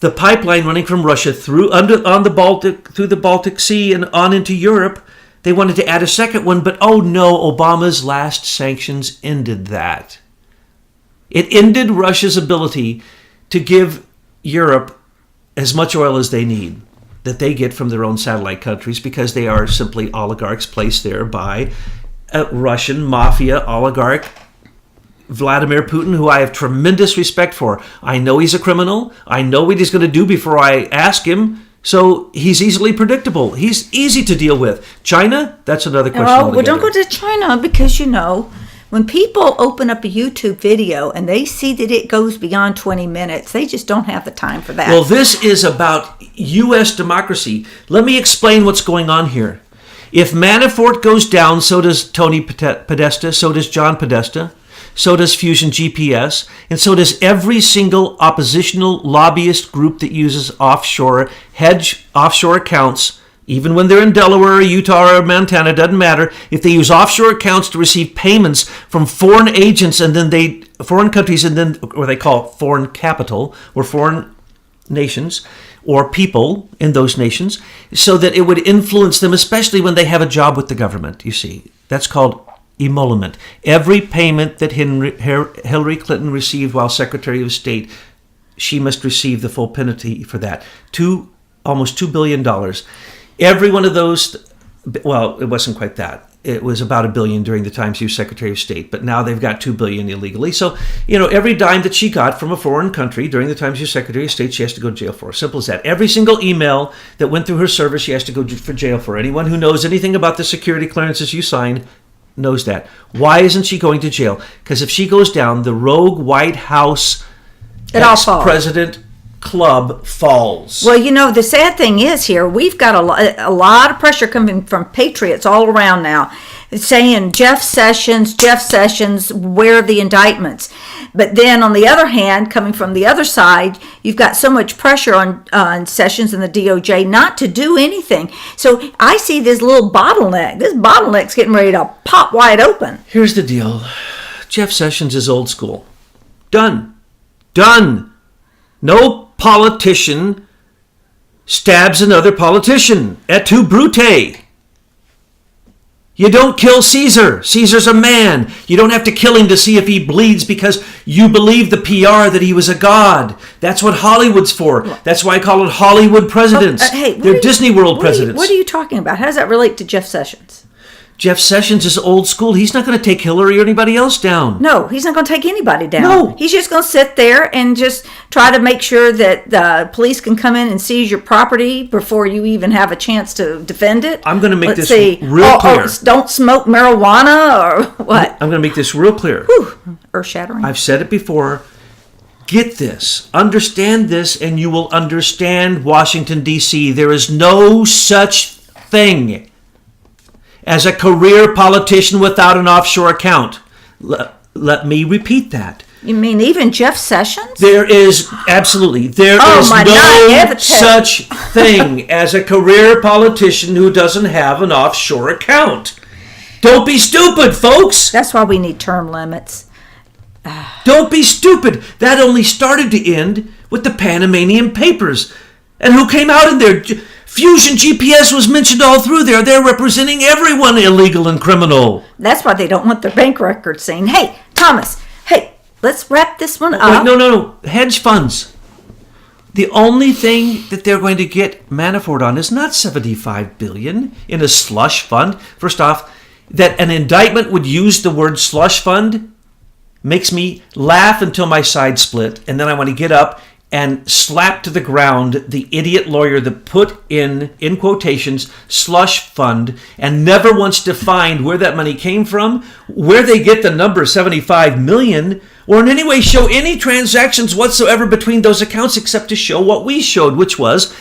the pipeline running from Russia through the Baltic Sea and on into Europe, they wanted to add a second one, but oh no, Obama's last sanctions ended that. It ended Russia's ability to give Europe as much oil as they need, that they get from their own satellite countries, because they are simply oligarchs placed there by a Russian mafia oligarch, Vladimir Putin, who I have tremendous respect for. I know he's a criminal. I know what he's going to do before I ask him. So he's easily predictable. He's easy to deal with. China, that's another question altogether. Well, don't go to China because, when people open up a YouTube video and they see that it goes beyond 20 minutes, they just don't have the time for that. Well, this is about U.S. democracy. Let me explain what's going on here. If Manafort goes down, so does Tony Podesta, so does John Podesta, so does Fusion GPS, and so does every single oppositional lobbyist group that uses offshore accounts. Even when they're in Delaware or Utah or Montana, doesn't matter. If they use offshore accounts to receive payments from foreign agents and then foreign countries, and then what they call foreign capital or foreign nations or people in those nations, so that it would influence them, especially when they have a job with the government, you see. That's called emolument. Every payment that Hillary Clinton received while Secretary of State, she must receive the full penalty for that. Almost $2 billion. Every one of those, well, it wasn't quite that. It was about $1 billion during the time she was Secretary of State, but now they've got $2 billion illegally. So, every dime that she got from a foreign country during the time she was Secretary of State, she has to go to jail for. Simple as that. Every single email that went through her server, she has to go for jail for. Anyone who knows anything about the security clearances you sign knows that. Why isn't she going to jail? Because if she goes down, the rogue White House ex-president club falls. Well, the sad thing is here, we've got a lot of pressure coming from patriots all around now, saying Jeff Sessions, where are the indictments? But then on the other hand, coming from the other side, you've got so much pressure on Sessions and the DOJ not to do anything. So I see this little bottleneck. This bottleneck's getting ready to pop wide open. Here's the deal. Jeff Sessions is old school. Done. No politician stabs another politician. Et tu, Brute. You don't kill Caesar. Caesar's a man. You don't have to kill him to see if he bleeds because you believe the PR that he was a god. That's what Hollywood's for. That's why I call it Hollywood presidents. They're Disney World presidents. What are you talking about? How does that relate to Jeff Sessions? Jeff Sessions is old school. He's not going to take Hillary or anybody else down. No, he's not going to take anybody down. No. He's just going to sit there and just try to make sure that the police can come in and seize your property before you even have a chance to defend it. I'm going to make this real clear. Don't smoke marijuana or what? I'm going to make this real clear. Whew, earth-shattering. I've said it before. Get this. Understand this, and you will understand Washington, D.C. There is no such thing as a career politician without an offshore account. Let me repeat that. You mean even Jeff Sessions? There is no such thing as a career politician who doesn't have an offshore account. Don't be stupid, folks. That's why we need term limits. Don't be stupid. That only started to end with the Panamanian Papers. And who came out in there? Fusion GPS was mentioned all through there. They're representing everyone illegal and criminal. That's why they don't want their bank records seen. Hey, Thomas, let's wrap this one up. Wait, no. Hedge funds. The only thing that they're going to get Manafort on is not $75 billion in a slush fund. First off, that an indictment would use the word slush fund makes me laugh until my sides split, and then I want to get up and slap to the ground the idiot lawyer that put in quotations, slush fund, and never once defined where that money came from, where they get the number 75 million, or in any way show any transactions whatsoever between those accounts except to show what we showed, which was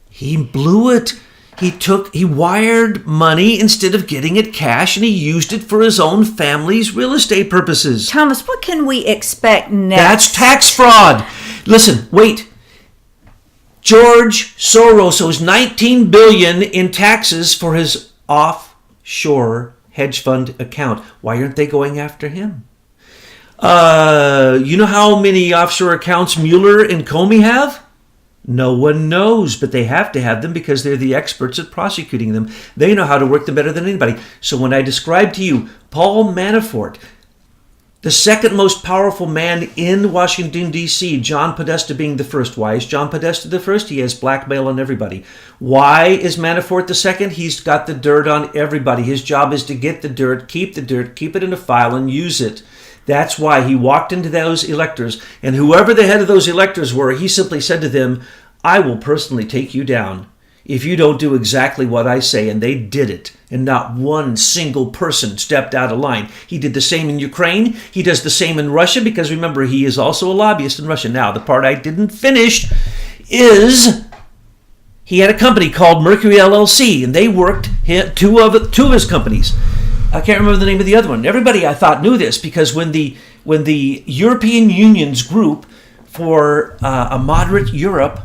he blew it. He wired money instead of getting it cash, and he used it for his own family's real estate purposes. Thomas, what can we expect next? That's tax fraud. Listen, wait. George Soros owes $19 billion in taxes for his offshore hedge fund account. Why aren't they going after him? You know how many offshore accounts Mueller and Comey have? No one knows, but they have to have them because they're the experts at prosecuting them. They know how to work them better than anybody. So when I describe to you Paul Manafort, the second most powerful man in Washington, D.C., John Podesta being the first. Why is John Podesta the first? He has blackmail on everybody. Why is Manafort the second? He's got the dirt on everybody. His job is to get the dirt, keep it in a file, and use it. That's why he walked into those electors, and whoever the head of those electors were, he simply said to them, I will personally take you down if you don't do exactly what I say. And they did it. And not one single person stepped out of line. He did the same in Ukraine. He does the same in Russia because remember, he is also a lobbyist in Russia. Now, the part I didn't finish is he had a company called Mercury LLC, and they worked two of his companies. I can't remember the name of the other one. Everybody, I thought, knew this because when the European Union's group for a moderate Europe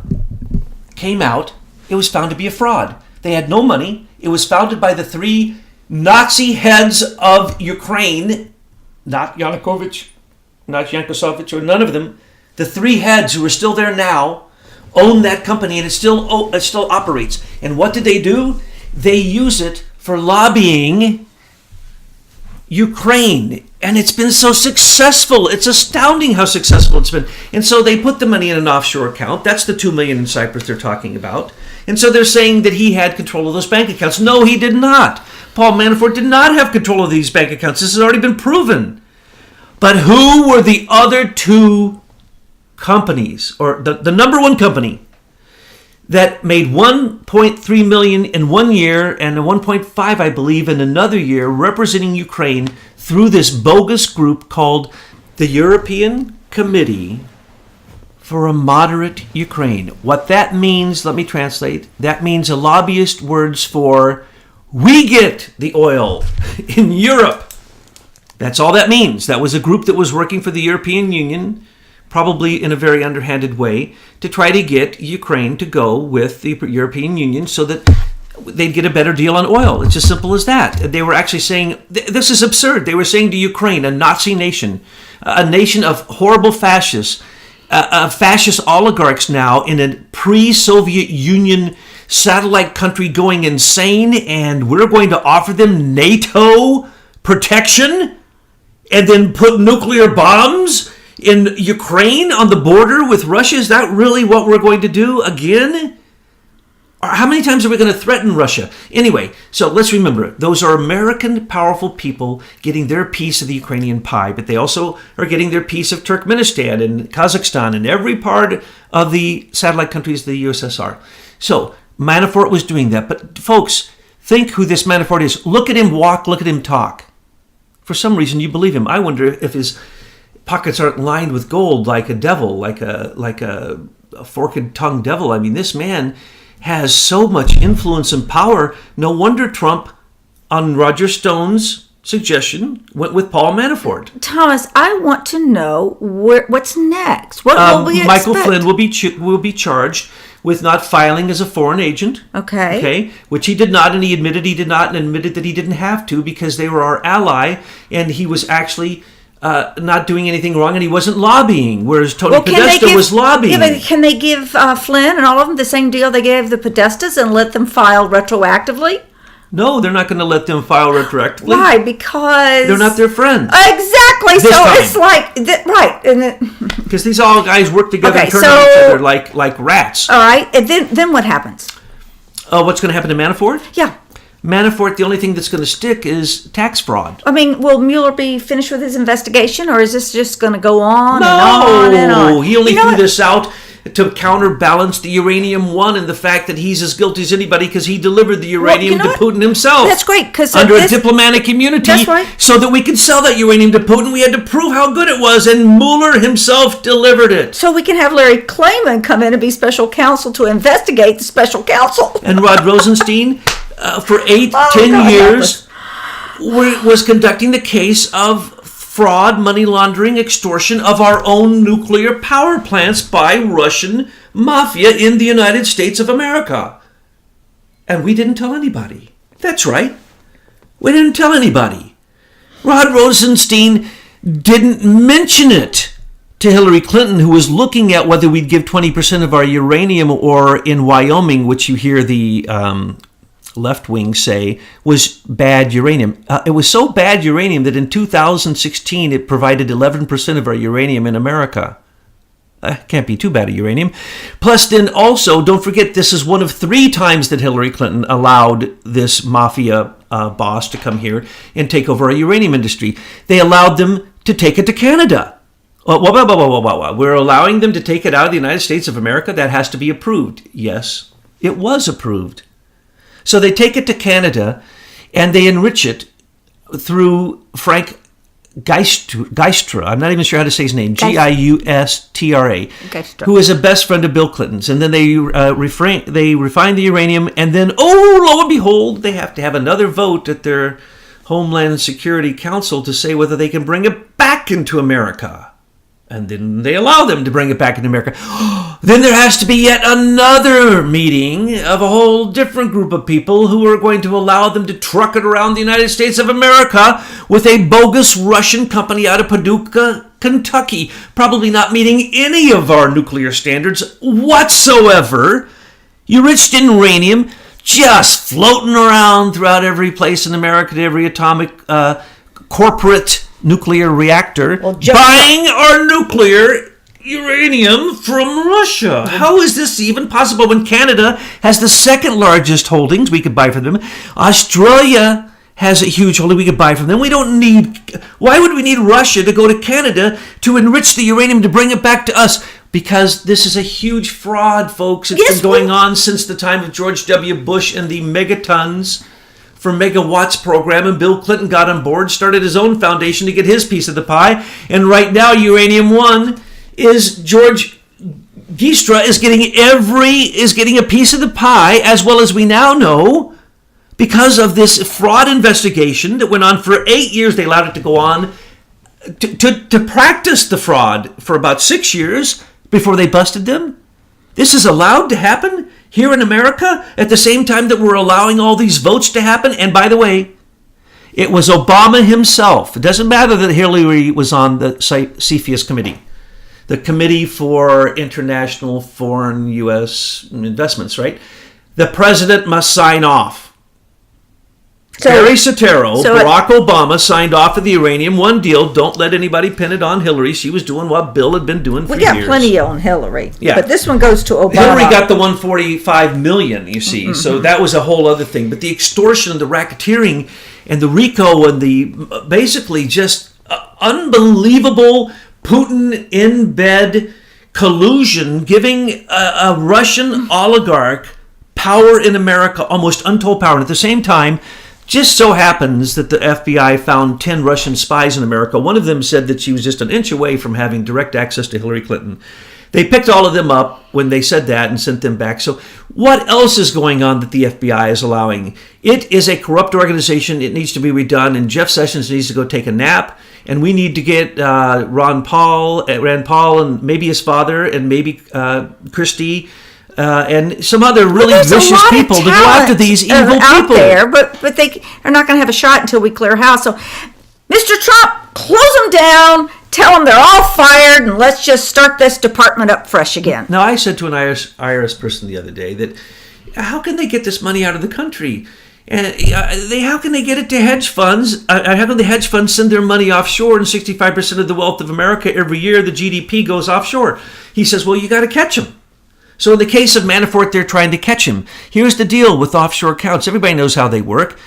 came out, it was found to be a fraud. They had no money. It was founded by the three Nazi heads of Ukraine, not Yanukovych, not Yankosovich, or none of them. The three heads who are still there now own that company, and it still operates. And what did they do? They use it for lobbying Ukraine, and it's been so successful. It's astounding how successful it's been. And so they put the money in an offshore account. That's the $2 million in Cyprus they're talking about. And so they're saying that he had control of those bank accounts. No, he did not. Paul Manafort did not have control of these bank accounts. This has already been proven. But who were the other two companies, or the number one company that made 1.3 million in 1 year and 1.5, I believe, in another year, representing Ukraine through this bogus group called the European Committee for a Moderate Ukraine. What that means, let me translate, that means a lobbyist words for, we get the oil in Europe. That's all that means. That was a group that was working for the European Union, probably in a very underhanded way, to try to get Ukraine to go with the European Union so that they'd get a better deal on oil. It's as simple as that. They were actually saying, this is absurd. They were saying to Ukraine, a Nazi nation, a nation of horrible fascists, fascist oligarchs now in a pre-Soviet Union satellite country going insane, and we're going to offer them NATO protection and then put nuclear bombs in Ukraine on the border with Russia? Is that really what we're going to do again? How many times are we going to threaten Russia? Anyway, so let's remember, those are American powerful people getting their piece of the Ukrainian pie, but they also are getting their piece of Turkmenistan and Kazakhstan and every part of the satellite countries of the USSR. So Manafort was doing that. But folks, think who this Manafort is. Look at him walk, look at him talk. For some reason, you believe him. I wonder if his pockets aren't lined with gold like a devil, like a forked-tongued devil. I mean, this man has so much influence and power. No wonder Trump, on Roger Stone's suggestion, went with Paul Manafort. Thomas, I want to know what's next. What will we expect? Michael Flynn will be charged with not filing as a foreign agent. Okay, which he did not, and he admitted he did not, and admitted that he didn't have to because they were our ally, and he was actually not doing anything wrong, and he wasn't lobbying, whereas Tony Podesta was lobbying. Yeah, but can they give Flynn and all of them the same deal they gave the Podestas and let them file retroactively? No, they're not going to let them file retroactively. Why? Because they're not their friends. Exactly. This time. It's like right, because these all guys work together and turn on each other like rats. All right, and then what happens? What's going to happen to Manafort? Yeah. Manafort, the only thing that's going to stick is tax fraud. I mean, will Mueller be finished with his investigation, or is this just going to go on and on and on? He only threw this out to counterbalance the uranium one and the fact that he's as guilty as anybody because he delivered the uranium to Putin himself. That's great. Because under a diplomatic immunity. That's right. So that we could sell that uranium to Putin, we had to prove how good it was, and Mueller himself delivered it. So we can have Larry Klayman come in and be special counsel to investigate the special counsel. And Rod Rosenstein, for 10 years, was conducting the case of fraud, money laundering, extortion of our own nuclear power plants by Russian mafia in the United States of America. And we didn't tell anybody. That's right. We didn't tell anybody. Rod Rosenstein didn't mention it to Hillary Clinton, who was looking at whether we'd give 20% of our uranium, or in Wyoming, which you hear the left wing say was bad uranium. It was so bad uranium that in 2016 it provided 11% of our uranium in America. Can't be too bad a uranium. Plus, then also, don't forget, this is one of 3 times that Hillary Clinton allowed this mafia boss to come here and take over our uranium industry. They allowed them to take it to Canada. We're allowing them to take it out of the United States of America? That has to be approved. Yes, it was approved. So they take it to Canada, and they enrich it through Frank Geistra. I'm not even sure how to say his name. Giustra, who is a best friend of Bill Clinton's. And then they refine the uranium, and then, lo and behold, they have to have another vote at their Homeland Security Council to say whether they can bring it back into America. And then they allow them to bring it back into America. Then there has to be yet another meeting of a whole different group of people who are going to allow them to truck it around the United States of America with a bogus Russian company out of Paducah, Kentucky, probably not meeting any of our nuclear standards whatsoever. Enriched in uranium, just floating around throughout every place in America, to every atomic corporate nuclear reactor, buying our nuclear uranium from Russia. How is this even possible when Canada has the second largest holdings we could buy from them? Australia has a huge holding we could buy from them. Why would we need Russia to go to Canada to enrich the uranium to bring it back to us? because this is a huge fraud, folks. It's Yes, been going on since the time of George W. Bush and the megatons for megawatts program, and Bill Clinton got on board, started his own foundation to get his piece of the pie, and right now Uranium One is George Giestra is getting a piece of the pie, as well as we now know, because of this fraud investigation that went on for 8 years. They allowed it to go on to practice the fraud for about 6 years before they busted them. This is allowed to happen here in America at the same time that we're allowing all these votes to happen. And by the way, it was Obama himself. It doesn't matter that Hillary was on the CFIUS committee, the Committee for International Foreign U.S. Investments, right? The president must sign off. Barry Soetoro, Barack Obama signed off of the Uranium One deal. Don't let anybody pin it on Hillary. She was doing what Bill had been doing for years. We got plenty on Hillary. Yeah. But this one goes to Obama. Hillary got the $145 million, you see. Mm-hmm. So that was a whole other thing. But the extortion, the racketeering, and the RICO, and the basically just unbelievable Putin in bed collusion, giving a Russian oligarch power in America, almost untold power. And at the same time, just so happens that the FBI found 10 Russian spies in America. One of them said that she was just an inch away from having direct access to Hillary Clinton. They picked all of them up when they said that and sent them back. So what else is going on that the FBI is allowing? It is a corrupt organization. It needs to be redone, and Jeff Sessions needs to go take a nap. And we need to get Rand Paul, and maybe his father, and maybe Christie, and some other really vicious people to go after these evil people. There, but they are not going to have a shot until we clear house. So, Mr. Trump, close them down, tell them they're all fired, and let's just start this department up fresh again. Now, I said to an IRS person the other day that how can they get this money out of the country? And how can they get it to hedge funds? How can the hedge funds send their money offshore, and 65% of the wealth of America every year, the GDP goes offshore? He says, well, you got to catch them. So in the case of Manafort, they're trying to catch him. Here's the deal with offshore accounts. Everybody knows how they work.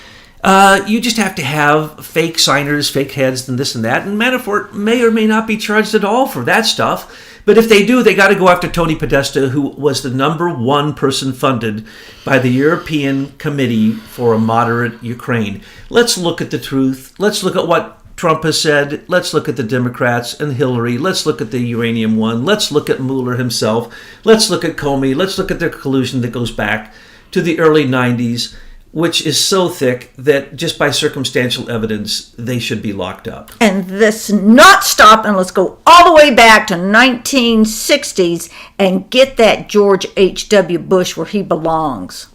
You just have to have fake signers, fake heads, and this and that. And Manafort may or may not be charged at all for that stuff. But if they do, they got to go after Tony Podesta, who was the number one person funded by the European Committee for a Moderate Ukraine. Let's look at the truth. Let's look at what Trump has said. Let's look at the Democrats and Hillary. Let's look at the Uranium One. Let's look at Mueller himself. Let's look at Comey. Let's look at their collusion that goes back to the early 90s, which is so thick that just by circumstantial evidence, they should be locked up. And this not stop, and let's go all the way back to 1960s and get that George H.W. Bush where he belongs.